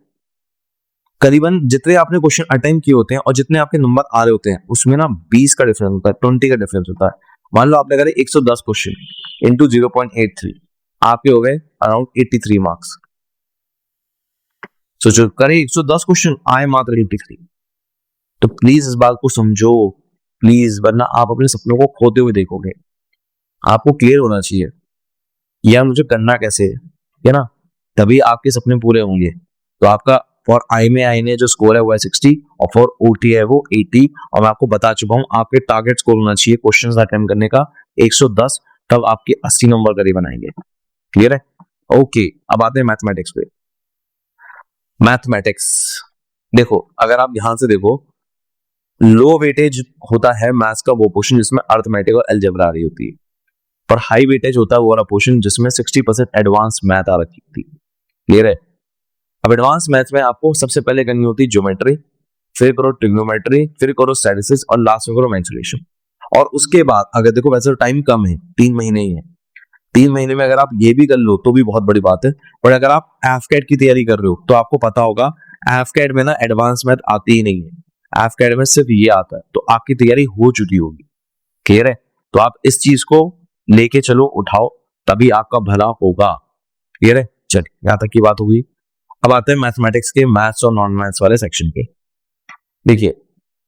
करीबन जितने आपने क्वेश्चन अटेम्प्ट किए होते हैं और जितने आपके नंबर आ रहे होते हैं उसमें ना 20 का डिफरेंस होता है, 20 का डिफरेंस होता है। मान लो आपने करे 110 क्वेश्चन इंटू 0.83, आपके हो गए अराउंड 83 मार्क्स। सोचो करे 110 क्वेश्चन, आए मात्र 83। तो प्लीज इस बात को समझो प्लीज, वरना आप अपने सपनों को खोते हुए देखोगे। आपको क्लियर होना चाहिए यार मुझे करना कैसे है ना, तभी आपके सपने पूरे होंगे। तो आपका फॉर आई में आई ने जो स्कोर है वो है 60 और फॉर ओटी है वो 80। और मैं आपको बता चुका हूं आपके टारगेट स्कोर होना चाहिए क्वेश्चंस अटेम्प्ट करने का 110, तब आपके 80 नंबर करीब बनाएंगे। क्लियर है? ओके, अब आते हैं मैथमेटिक्स पे। मैथमेटिक्स देखो, अगर आप यहां से देखो, लो वेटेज होता है मैथ्स का वो पोर्शन जिसमें अर्थमेटिक और अलजेब्रा आ रही होती है, पर हाई वेटेज होता है वो वाला पोर्शन जिसमें 60% एडवांस मैथ आ रखी थी। क्लियर है? अब एडवांस मैथ में आपको सबसे पहले करनी होती है ज्योमेट्री, फिर करो ट्रिग्नोमेट्री, फिर करो स्टैटिस्टिक्स और लास्ट में करो मेंसुरेशन। और उसके बाद अगर देखो वैसे तो टाइम कम है, 3 महीने ही है, 3 महीने में अगर आप ये भी कर लो तो भी बहुत बड़ी बात है। पर अगर आप एफकेट की तैयारी कर रहे हो तो आपको पता होगा एफकेट में ना एडवांस मैथ आती ही नहीं है, एफकेट में सिर्फ ये आता है, तो आपकी तैयारी हो चुकी होगी। क्लियर है? तो आप इस चीज को लेके चलो, उठाओ, तभी आपका भला होगा। क्लियर है? चलिए यहां तक की बात होगी। अब आते हैं मैथमेटिक्स के मैथ्स और नॉन मैथ्स वाले सेक्शन पे। देखिए,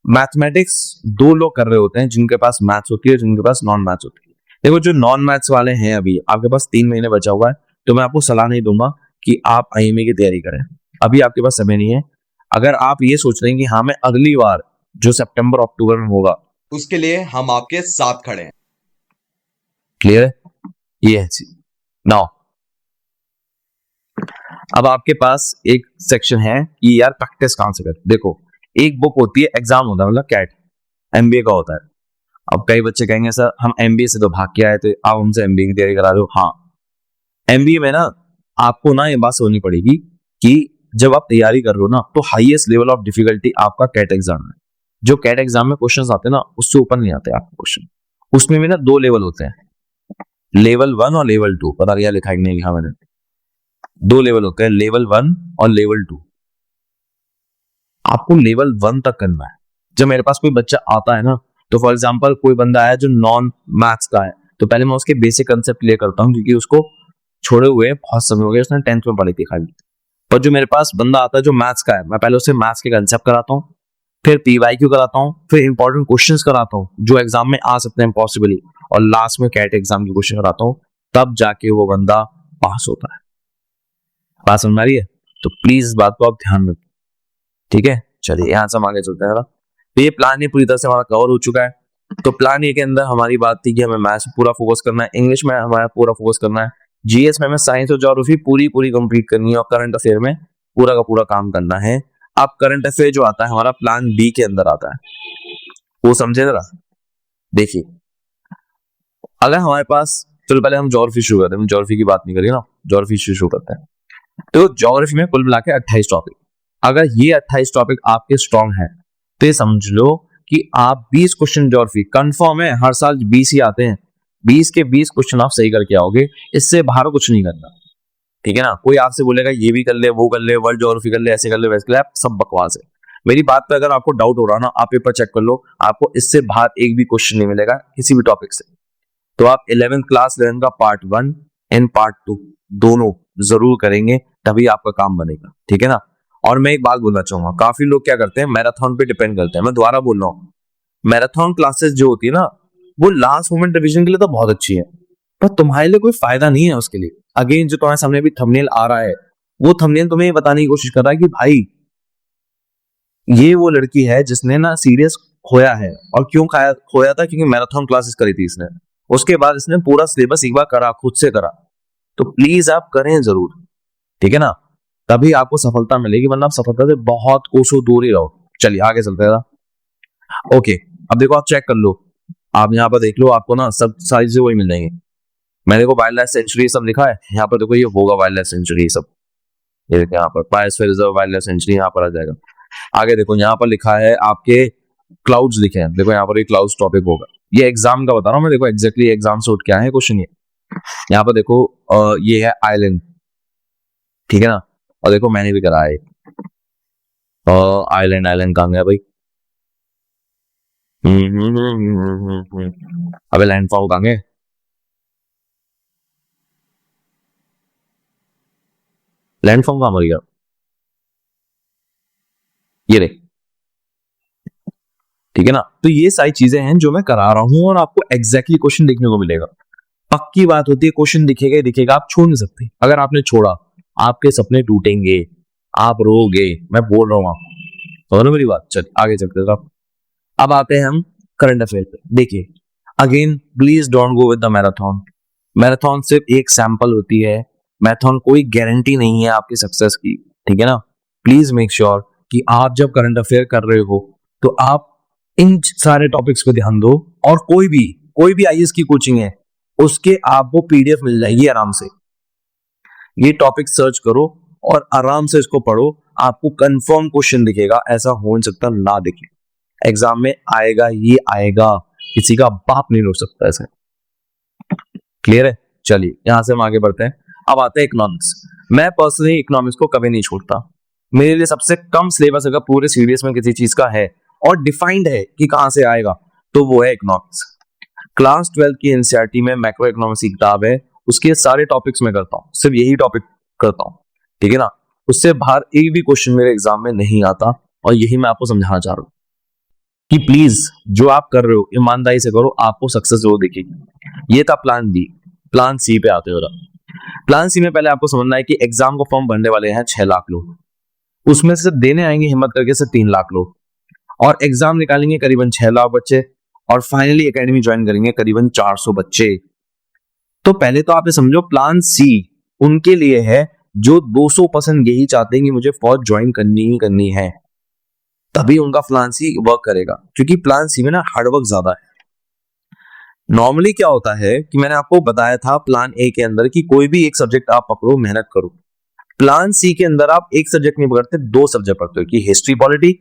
मैथमेटिक्स दो लोग कर रहे होते हैं, जिनके पास मैथ्स होती है, जिनके पास नॉन मैथ्स होती है। देखो जो नॉन मैथ्स वाले हैं, अभी आपके पास 3 महीने बचा हुआ है, तो मैं आपको सलाह नहीं दूंगा कि आप आईएमए की तैयारी करें, अभी आपके पास समय नहीं है। अगर आप ये सोच रहे हैं कि हाँ मैं अगली बार जो सितंबर अक्टूबर में होगा उसके लिए हम आपके साथ खड़े हैं। क्लियर है? ये है नाउ अब आपके पास एक सेक्शन है कि यार प्रैक्टिस कहां से करें। देखो, एक बुक होती है, एग्जाम होता है, मतलब कैट एमबीए का होता है। अब कई बच्चे कहेंगे सर हम एमबीए से तो भाग के आए थे, आप हमसे एमबीए की तैयारी करा रहे हो। हाँ, एमबीए में ना आपको ना ये बात सोचनी पड़ेगी कि जब आप तैयारी कर रहे हो ना, तो हाईएस्ट लेवल ऑफ डिफिकल्टी आपका कैट एग्जाम है। जो कैट एग्जाम में क्वेश्चंस आते हैं ना, उससे ऊपर नहीं आते आपके क्वेश्चन। उसमें भी ना 2 लेवल होते हैं, लेवल 1 और लेवल 2। पता नहीं लिखा नहीं लिखा मैंने, 2 लेवल होते हैं, लेवल 1 और लेवल 2। आपको लेवल 1 तक करना है। जब मेरे पास कोई बच्चा आता है ना, तो फॉर एग्जांपल कोई बंदा है जो नॉन मैथ्स का है, तो पहले मैं उसके बेसिक कंसेप्ट क्लियर करता हूं, क्योंकि उसको छोड़े हुए बहुत समय हो गया, उसने 10th में पढ़ी थी खाली। पर जो मेरे पास बंदा आता है जो मैथ्स का है, मैं पहले उसे मैथ्स के कंसेप्ट कराता हूँ, फिर पीवाईक्यू कराता हूँ, फिर इंपॉर्टेंट क्वेश्चंस कराता हूँ जो एग्जाम में आ सकते हैं पॉसिबली, और लास्ट में कैट एग्जाम के क्वेश्चन कराता हूँ, तब जाके वो बंदा पास होता है। बात समझ आ रही है? तो प्लीज इस बात को आप ध्यान रखें। ठीक है, चलिए यहां से हम आगे चलते हैं। तो ये प्लान ये पूरी तरह से हमारा कवर हो चुका है। तो प्लान ये के अंदर हमारी बात थी कि हमें मैथ्स पूरा फोकस करना है, इंग्लिश में हमारा पूरा फोकस करना है, जीएस में हमें साइंस और ज्योग्राफी पूरी कंप्लीट करनी है, और करंट अफेयर में पूरा का पूरा काम करना है। अब करंट अफेयर जो आता है हमारा प्लान बी के अंदर आता है, वो समझे जरा। देखिए, अगर हमारे पास, चलो पहले हम ज्योग्राफी शुरू करते हैं, ज्योग्राफी की बात नहीं करिए ना, ज्योग्राफी शुरू करते हैं। तो ज्योग्राफी में कुल मिला के 28 टॉपिक। अगर ये 28 टॉपिक आपके स्ट्रांग है, तो समझ लो कि आप 20 क्वेश्चन ज्योग्राफी कंफर्म है, हर साल 20 ही आते हैं, 20 के 20 क्वेश्चन आप सही करके आओगे, इससे बाहर कुछ नहीं करना। ठीक है ना? कोई आपसे बोलेगा ये भी कर ले, वो कर ले, वर्ल्ड ज्योग्राफी कर ले, ऐसे कर ले, वैसे कर ले, सब बकवास है। मेरी बात पे अगर आपको डाउट हो रहा ना, आप पेपर चेक कर लो, आपको इससे बाहर एक भी क्वेश्चन नहीं मिलेगा किसी भी टॉपिक से। तो आप 11th क्लास 11 का पार्ट 1 एंड पार्ट 2 दोनों जरूर करेंगे, तभी आपका काम बनेगा। ठीक है ना? और मैं एक बात बोलना चाहूंगा, काफी लोग क्या करते हैं, मैराथन पे डिपेंड करते हैं। मैं दोबारा बोल रहा हूँ, मैराथन क्लासेस जो होती है ना, वो लास्ट मोमेंट रिवीजन के लिए तो बहुत अच्छी है, पर तुम्हारे लिए कोई फायदा नहीं है उसके लिए। अगेन जो तुम्हारे सामने अभी थंबनेल आ रहा है, वो थंबनेल तुम्हें ये बताने की कोशिश कर रहा है कि भाई ये वो लड़की है जिसने ना सीरियस खोया है। और क्यों खोया था? क्योंकि मैराथन क्लासेस करी थी इसने, उसके बाद इसने पूरा सिलेबस एक बार करा, खुद से करा। तो प्लीज आप करें जरूर, ठीक है ना? तभी आपको सफलता मिलेगी, वरना आप सफलता से बहुत कोसों दूर ही रहो। चलिए आगे चलते हैं। ओके, अब देखो, आप चेक कर लो, आप यहाँ पर देख लो, आपको ना सब सारी चीजें वही मिल जाएंगी। मैंने देखो वाइल्ड लाइफ सेंचुरी सब लिखा है यहाँ पर, देखो ये होगा वाइल्ड लाइफ सेंचुरी सब। ये देखो यहाँ पर biosphere reserve, wild life sanctuary यहाँ पर आ जाएगा। आगे देखो यहाँ पर लिखा है आपके क्लाउड्स लिखे हैं, देखो यहाँ पर ये क्लाउड्स टॉपिक होगा, ये एग्जाम का बता रहा हूँ मैं, देखो एग्जैक्टली एग्जाम से उठ के आए हैं क्वेश्चन ये। यहाँ पर देखो ये है आइलैंड, ठीक है ना, और देखो मैंने भी करा है आइलैंड, आइलैंड कहाँ गया भाई, अबे लैंडफॉल कहाँ गए, लैंडफॉल कहाँ मर गया, ये देख, ठीक है ना। तो ये सारी चीजें हैं जो मैं करा रहा हूं और आपको एग्जैक्टली क्वेश्चन देखने को मिलेगा। पक्की बात होती है क्वेश्चन दिखेगा ही दिखेगा, आप छोड़ नहीं सकते, अगर आपने छोड़ा आपके सपने टूटेंगे, आप रोगे, मैं बोल रहा हूं आपको, समझ मेरी बात। चल आगे चलते हैं। अब आते हैं हम करंट अफेयर पे। देखिए again please don't go with the marathon, marathon सिर्फ एक सैंपल होती है, मैराथन कोई गारंटी नहीं है आपकी सक्सेस की, ठीक है ना। प्लीज मेक श्योर कि आप जब करंट अफेयर कर रहे हो तो आप इन सारे टॉपिक्स पे ध्यान दो, और कोई भी आईएएस की कोचिंग है उसके आपको पीडीएफ मिल जाएगी आराम से, ये टॉपिक सर्च करो और आराम से इसको पढ़ो, आपको कंफर्म क्वेश्चन दिखेगा, ऐसा हो नहीं सकता ना दिखे, एग्जाम में आएगा ही आएगा, किसी का बाप नहीं रोक सकता ऐसे। क्लियर है, चलिए यहां से हम आगे बढ़ते हैं। अब आते हैं इकोनॉमिक्स। मैं पर्सनली इकोनॉमिक्स को कभी नहीं छोड़ता, मेरे लिए सबसे कम सिलेबस अगर पूरे सीरीज में किसी चीज का है और डिफाइंड है कि कहां से आएगा तो वो है इकोनॉमिक्स। क्लास 12 की एनसीईआरटी में मैक्रो इकोनॉमिक्स की किताब है, उसके सारे टॉपिक्स में करता हूं, सिर्फ यही टॉपिक करता हूं, ठीक है ना। उससे बाहर एक भी क्वेश्चन मेरे एग्जाम में नहीं आता, और यही मैं आपको समझाना चाह रहा हूं कि प्लीज जो आप कर रहे हो ईमानदारी से करो, आपको सक्सेस जरूर दिखेगी। ये था प्लान बी। प्लान सी पे आते हो रहा। प्लान सी में पहले आपको समझना है कि एग्जाम को फॉर्म भरने वाले हैं 6 लाख लोग, उसमें से देने आएंगे हिम्मत करके सिर्फ 3 लाख लोग, और एग्जाम निकालेंगे करीबन 6 लाख बच्चे, और फाइनली एकेडमी ज्वाइन करेंगे करीबन 400 बच्चे। तो पहले तो आप ये समझो प्लान सी उनके लिए है जो 200% यही चाहते हैं कि मुझे फौज ज्वाइन करनी ही करनी है, तभी उनका प्लान सी वर्क करेगा, क्योंकि प्लान सी में ना हार्डवर्क ज्यादा है। नॉर्मली क्या होता है कि मैंने आपको बताया था प्लान ए के अंदर कि कोई भी एक सब्जेक्ट आप पकड़ो, मेहनत करो। प्लान सी के अंदर आप एक सब्जेक्ट नहीं पकड़ते, 2 सब्जेक्ट पकड़ते हो, कि हिस्ट्री पॉलिटी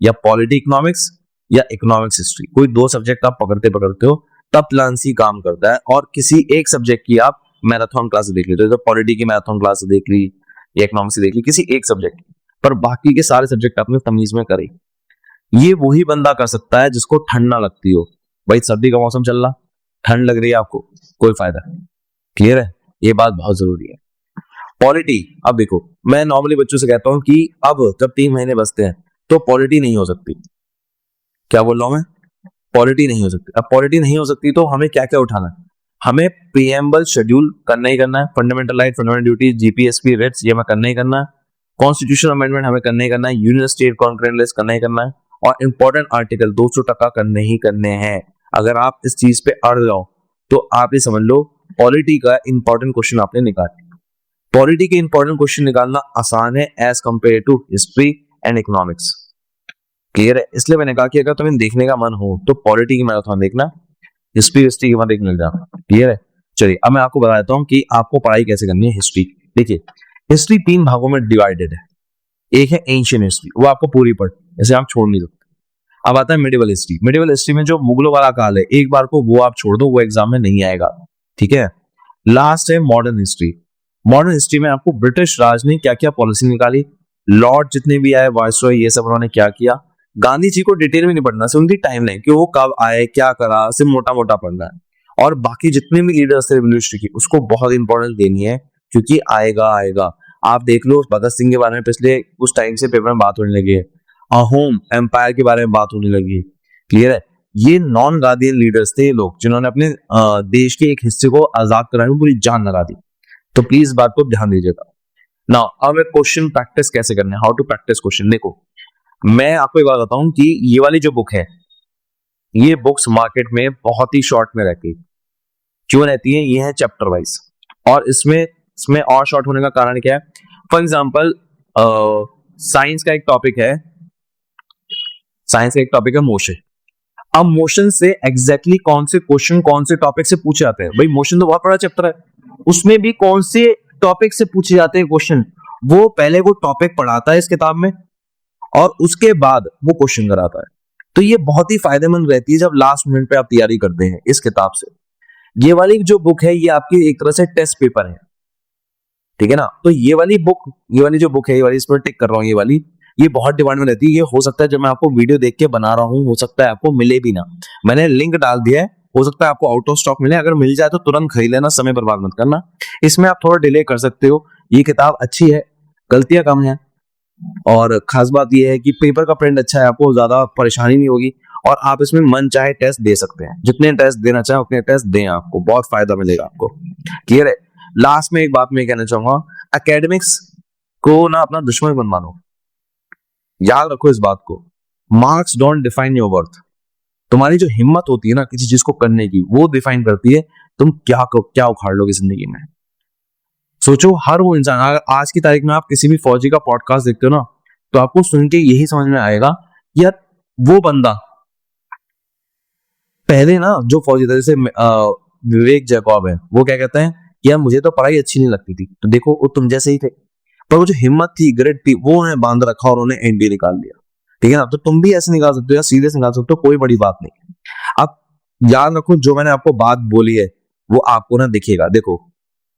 या पॉलिटी इकोनॉमिक्स या इकोनॉमिक्स हिस्ट्री, कोई 2 सब्जेक्ट आप पकड़ते हो, तब प्लान सी काम करता है। और किसी एक सब्जेक्ट की आप मैराथन क्लास देख ली, तो पॉलिटी की मैराथन क्लास देख ली या इकोनॉमिक्स देख ली, किसी एक सब्जेक्ट की, पर बाकी के सारे सब्जेक्ट आपने तमीज में करे। ये वही बंदा कर सकता है जिसको ठंड ना लगती हो। भाई सर्दी का मौसम चल रहा, ठंड लग रही है आपको, कोई फायदा नहीं। क्लियर है, ये बात बहुत जरूरी है। पॉलिटी, अब देखो मैं नॉर्मली बच्चों से कहता हूं कि अब जब 3 महीने बचते हैं तो पॉलिटी नहीं हो सकती। क्या बोल रहा हूं मैं, पॉलिटी नहीं हो सकती। अब पॉलिटी नहीं हो सकती तो हमें क्या क्या उठाना है, हमें प्रीएम्बल शेड्यूल करना ही करना है, fundamental right, fundamental duty, GPSP, rates, ये हमें करना ही करना है, कॉन्स्टिट्यूशन अमेंडमेंट हमें करना ही करना है, यूनियन स्टेट कॉन्करेंट लिस्ट करना ही करना है, और इंपॉर्टेंट आर्टिकल 200% करने ही करने हैं। अगर आप इस चीज पे अड़ जाओ तो आप ये समझ लो पॉलिटी का इंपॉर्टेंट क्वेश्चन आपने निकाला। पॉलिटी के इंपॉर्टेंट क्वेश्चन निकालना आसान है as compare to history and economics. Clear है, इसलिए मैंने कहा कि अगर तुम्हें देखने का मन हो तो पॉलिटी की मैराथन देखना, हिस्ट्री की मत देखने लग जाना। क्लियर है, चलिए अब मैं आपको बता देता हूं कि आपको पढ़ाई कैसे करनी है हिस्ट्री। देखिए हिस्ट्री 3 भागों में डिवाइडेड है। एक है एंशिएंट हिस्ट्री, वो आपको पूरी पढ़, इसे आप छोड़ नहीं सकते। अब आता है मिडिवल हिस्ट्री। मिडिवल हिस्ट्री में जो मुगलों वाला काल है, एक बार को वो आप छोड़ दो, वो एग्जाम में नहीं आएगा, ठीक है। लास्ट है मॉडर्न हिस्ट्री। मॉडर्न हिस्ट्री में आपको ब्रिटिश राज ने क्या क्या पॉलिसी निकाली, लॉर्ड जितने भी आए, वायसरॉय, ये सब उन्होंने क्या किया। गांधी जी को डिटेल में नहीं पढ़ना, सिर्फ उनकी टाइमलाइन कि वो कब आए, क्या करा, सिर्फ मोटा मोटा पढ़ना है। और बाकी जितने भी लीडर्स थे रेवोल्यूशन की, उसको बहुत इंपॉर्टेंस देनी है, क्योंकि आएगा। आप देख लो भगत सिंह के बारे में पिछले कुछ टाइम से पेपर में बात होने लगी है, अहोम एम्पायर के बारे में बात होने लगी है। क्लियर है, ये नॉन गार्डियन लीडर्स थे, लोग जिन्होंने अपने देश के एक हिस्से को आजाद कराने में पूरी जान लगा दी। तो प्लीज इस बात को ध्यान दीजिएगा। नाउ अब एक क्वेश्चन प्रैक्टिस कैसे करना है, हाउ टू प्रैक्टिस क्वेश्चन। देखो मैं आपको एक बात बताऊं कि ये वाली जो बुक है, ये बुक्स मार्केट में बहुत ही शॉर्ट में रहती है। क्यों रहती है, ये है चैप्टर वाइज, और इसमें और शॉर्ट होने का कारण क्या है। फॉर एग्जाम्पल साइंस का एक टॉपिक है मोशन। अब मोशन से एग्जैक्टली कौन से क्वेश्चन कौन से टॉपिक से पूछे जाते हैं, भाई मोशन तो बहुत बड़ा चैप्टर है, उसमें भी कौन से टॉपिक से पूछे जाते हैं क्वेश्चन, वो पहले वो टॉपिक पढ़ाता है इस किताब में और उसके बाद वो क्वेश्चन कराता है। तो ये बहुत ही फायदेमंद रहती है जब लास्ट मिनट पे आप तैयारी करते हैं इस किताब से। ये वाली जो बुक है ये आपकी एक तरह से टेस्ट पेपर है, ठीक है ना। तो ये वाली जो बुक है, ये वाली इसमें टिक कर रहा हूँ, ये बहुत डिमांड में रहती है। ये हो सकता है जब मैं आपको वीडियो देख के बना रहा हूँ, हो सकता है आपको मिले भी ना। मैंने लिंक डाल दिया है, हो सकता है आपको आउट ऑफ स्टॉक मिले। अगर मिल जाए तो तुरंत खरीद लेना, समय बर्बाद मत करना। इसमें आप थोड़ा डिले कर सकते हो। ये किताब अच्छी है, गलतियां कम है और खास बात यह है कि पेपर का प्रिंट अच्छा है, आपको ज्यादा परेशानी नहीं होगी और आप इसमें मन चाहे टेस्ट दे सकते हैं। जितने टेस्ट देना चाहे उतने टेस्ट दें, आपको बहुत फायदा मिलेगा आपको। क्लियर है। लास्ट में एक बात मैं कहना चाहूंगा, एकेडमिक्स को ना अपना दुश्मन मत मानो। याद रखो इस बात को, marks don't define your worth. तुम्हारी जो हिम्मत होती है ना किसी चीज को करने की, वो डिफाइन करती है तुम क्या उखाड़ लोगे जिंदगी में। सोचो, हर वो इंसान, अगर आज की तारीख में आप किसी भी फौजी का पॉडकास्ट देखते हो ना, तो आपको सुन के यही समझ में आएगा कि यार वो बंदा पहले ना जो फौजी था, जैसे विवेक जैकब है, वो क्या कहते हैं कि यार मुझे तो पढ़ाई अच्छी नहीं लगती थी। तो देखो वो तुम जैसे ही थे, पर वो जो हिम्मत थी, ग्रिट थी, वो उन्हें बांध रखा और उन्हें एनडीए निकाल दिया। ठीक है ना। तो तुम भी ऐसे निकाल सकते हो या सीरियस निकाल सकते हो, कोई बड़ी बात नहीं। अब याद रखो, जो मैंने आपको बात बोली है वो आपको ना दिखेगा। देखो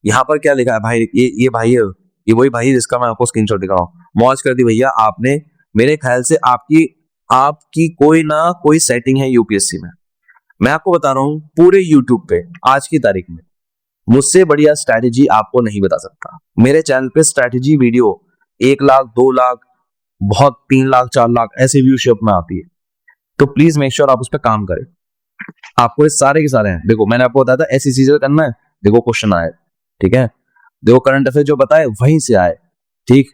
यहाँ पर क्या लिखा है भाई, ये भाई है, ये वही भाई है जिसका मैं आपको स्क्रीनशॉट दिखा रहा हूँ। मौज कर दी भैया आपने। मेरे ख्याल से आपकी आपकी कोई ना कोई सेटिंग है यूपीएससी में। मैं आपको बता रहा हूँ, पूरे यूट्यूब पे आज की तारीख में मुझसे बढ़िया स्ट्रैटेजी आपको नहीं बता सकता। मेरे चैनल पे स्ट्रैटेजी वीडियो 1 लाख 2 लाख, बहुत 3 लाख 4 लाख ऐसे व्यूशिप में आती है। तो प्लीज मेक श्योर आप उस पर काम करें। आपको ये सारे के सारे हैं। देखो मैंने आपको बताया था ऐसी चीजें करना है, देखो क्वेश्चन आए, ठीक है। देखो करंट अफेयर जो बताए वहीं से आए, ठीक।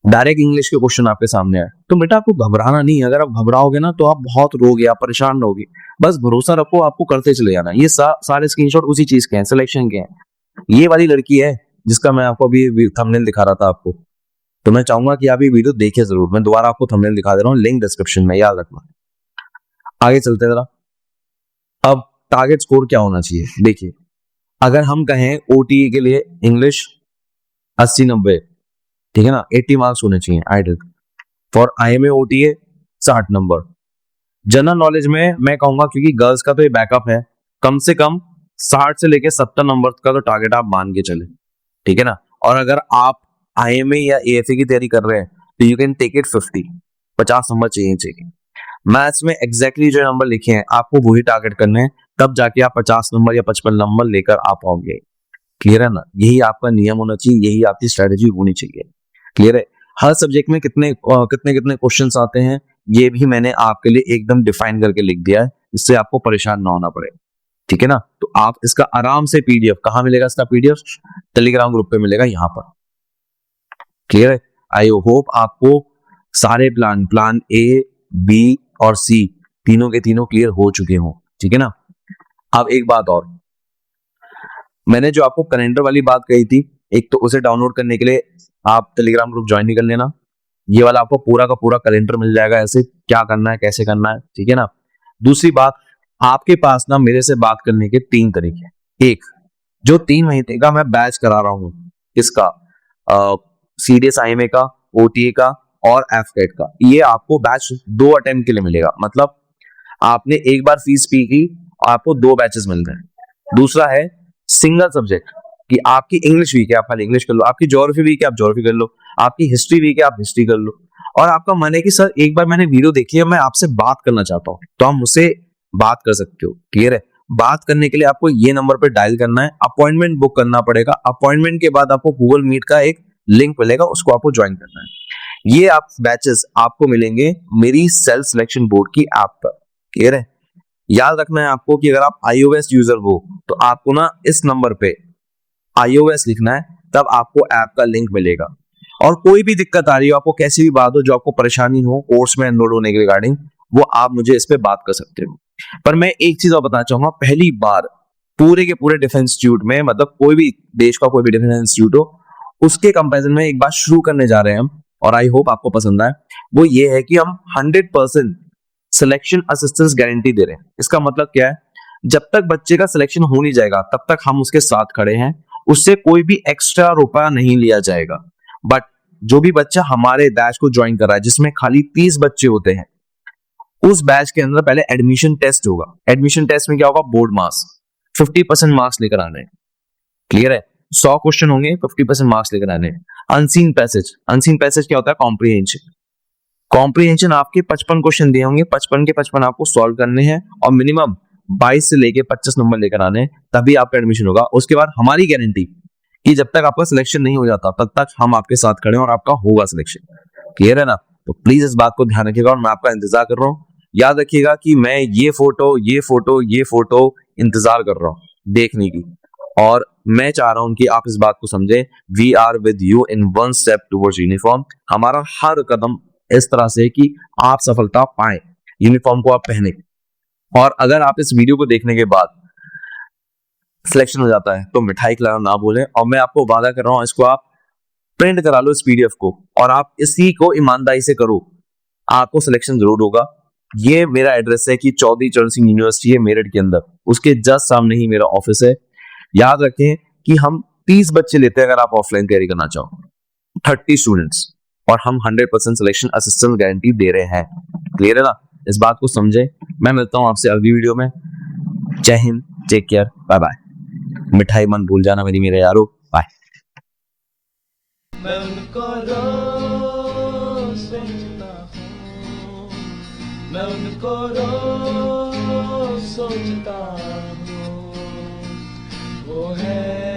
डायरेक्ट इंग्लिश के क्वेश्चन आपके सामने आए। तो बेटा आपको घबराना नहीं है। अगर आप घबराओगे ना तो आप बहुत रोगे, आप परेशान रहोगे। बस भरोसा रखो, आपको करते चले जाना। ये सारे स्क्रीनशॉट उसी चीज के हैं, सिलेक्शन के हैं। ये वाली लड़की है जिसका मैं आपको अभी थंबनेल दिखा रहा था आपको। तो मैं चाहूंगा कि आप ये वीडियो देखिए जरूर। मैं दोबारा आपको थंबनेल दिखा दे रहा हूँ, लिंक डिस्क्रिप्शन में, याद रखना। आगे चलते जरा। अब टारगेट स्कोर क्या होना चाहिए, देखिए। अगर हम कहें ओटीई के लिए इंग्लिश 80-90, ठीक है ना, 80 मार्क्स होने चाहिए ideal. For IMA OTA 60 number. General knowledge में मैं कहूंगा, क्योंकि गर्ल्स का तो ये बैकअप है, कम से कम 60 से लेके 70 नंबर का तो टारगेट आप मान के चले, ठीक है ना। और अगर आप आईएमए या एएफए की तैयारी कर रहे हैं तो you can take it 50 number चाहिए। मैथ्स में एग्जैक्टली जो नंबर लिखे हैं आपको वही टारगेट करने हैं, तब जाके आप 50 नंबर या 55 नंबर लेकर आ पाओगे। क्लियर है ना। यही आपका नियम होना चाहिए, यही आपकी स्ट्रेटेजी होनी चाहिए। क्लियर है। हर सब्जेक्ट में कितने कितने क्वेश्चंस आते हैं ये भी मैंने आपके लिए एकदम डिफाइन करके लिख दिया है, इससे आपको परेशान ना होना पड़े, ठीक है ना। तो आप इसका आराम से पीडीएफ, कहां मिलेगा इसका पीडीएफ? टेलीग्राम ग्रुप पे मिलेगा, यहां पर। क्लियर है। आई होप आपको सारे प्लान ए, बी और सी तीनों के तीनों क्लियर हो चुके हों, ठीक है ना। अब एक बात और, मैंने जो आपको कैलेंडर वाली बात कही थी, एक तो उसे डाउनलोड करने के लिए आप टेलीग्राम ग्रुप ज्वाइन नहीं कर लेना। ये वाला आपको पूरा का पूरा कैलेंडर मिल जाएगा, ऐसे क्या करना है कैसे करना है, ठीक है ना। दूसरी बात, आपके पास ना मेरे से बात करने के 3 तरीके। एक, जो 3 महीने का मैं बैच करा रहा हूं, इसका सीडीएस आईएमए का, ओटीए का और एफकेट का, ये आपको बैच 2 अटेम्प्ट के लिए मिलेगा। मतलब आपने एक बार फीस पी की, आपको 2 बैचेस मिल गए। दूसरा है सिंगल सब्जेक्ट, कि आपकी इंग्लिश वीक है आप खाली इंग्लिश कर लो, आपकी ज्योग्राफी वीक है आप ज्योग्राफी कर लो, आपकी हिस्ट्री वीक है आप हिस्ट्री कर लो, और आपका मन है कि सर एक बार मैंने वीडियो देखी है, मैं आपसे बात करना चाहता हूं, तो आप मुझसे बात कर सकते हो। क्लियर है। बात करने के लिए आपको ये नंबर पे डायल करना है, अपॉइंटमेंट बुक करना पड़ेगा। अपॉइंटमेंट के बाद आपको गूगल मीट का एक लिंक मिलेगा, उसको आपको ज्वाइन करना है। ये आप बैचेस आपको मिलेंगे मेरी सेल्फ सिलेक्शन बोर्ड की ऐप पर। क्लियर है। याद रखना है आपको कि अगर आप iOS यूजर हो तो आपको ना इस नंबर पे iOS लिखना है, तब आपको ऐप का लिंक मिलेगा। और कोई भी दिक्कत आ रही हो, आपको कैसी भी बात हो, जो आपको परेशानी हो कोर्स में एनरोल होने के रिगार्डिंग, वो आप मुझे इस पे बात कर सकते हो। पर मैं एक चीज और बताना चाहूंगा, पहली बार पूरे के पूरे डिफेंस इंस्टीट्यूट में, मतलब कोई भी देश का कोई भी डिफेंस इंस्टीट्यूट हो, उसके कंपैरिजन में एक बात शुरू करने जा रहे हैं हम, और आई होप आपको पसंद आए। वो ये है कि हम 100% सिलेक्शन असिस्टेंस गारंटी दे रहे हैं। इसका मतलब क्या है? जब तक बच्चे का सिलेक्शन हो नहीं जाएगा तब तक हम उसके साथ खड़े हैं, उससे कोई भी एक्स्ट्रा रुपया नहीं लिया जाएगा। बट जो भी बच्चा हमारे बैच को ज्वाइन कर रहा है, जिसमें खाली 30 बच्चे होते हैं, उस बैच के अंदर पहले एडमिशन टेस्ट होगा। एडमिशन टेस्ट में क्या होगा? बोर्ड मार्क्स, 50% मार्क्स लेकर आने हैं। क्लियर है? 100 क्वेश्चन होंगे, 50% मार्क्स लेकर आने हैं। अनसीन पैसेज, अनसीन पैसेज क्या होता है? कॉम्प्रिहेंशन। कॉम्प्रिहेंशन आपके 55 क्वेश्चन दिए होंगे, 55 के 55 आपको सॉल्व करने हैं और मिनिमम 22 से लेके 25 नंबर लेकर आने हैं, तभी आपका एडमिशन होगा। उसके बाद हमारी गारंटी कि जब तक आपका सिलेक्शन नहीं हो जाता तब तक हम आपके साथ खड़े हैं और आपका होगा सिलेक्शन। क्लियर है ना? तो प्लीज इस बात को ध्यान रखिएगा और मैं आपका इंतजार कर रहा हूं। याद रखिएगा कि मैं ये फोटो इंतजार कर रहा हूं देखने की, और मैं चाह रहा हूं कि आप इस बात को समझें, we are with you in one step towards uniform. हमारा हर कदम इस तरह से कि आप सफलता पाए, यूनिफॉर्म को आप पहने। और अगर आप इस वीडियो को देखने के बाद सिलेक्शन हो जाता है तो मिठाई खिलाना ना भूलें, और मैं आपको वादा कर रहा हूं, इसको आप प्रिंट करा लो इस पीडीएफ को, और आप इसी को ईमानदारी से करो, आपको सिलेक्शन जरूर होगा। ये मेरा एड्रेस है कि चौधरी चरण सिंह यूनिवर्सिटी है मेरठ के अंदर, उसके जस्ट सामने ही मेरा ऑफिस है। याद रखें कि हम 30 बच्चे लेते हैं अगर आप ऑफलाइन तैयारी करना चाहो, 30 स्टूडेंट्स, और हम 100% सिलेक्शन असिस्टेंस गारंटी दे रहे हैं। क्लियर है ना? इस बात को समझे। मैं मिलता हूं आपसे अगली वीडियो में। जय हिंद, टेक केयर, बाय बाय। मिठाई मन भूल जाना मेरे यारो, बाय। मैं उनको रोज सोचता हूँ, मैं उनको रोज सोचता हूँ, वो है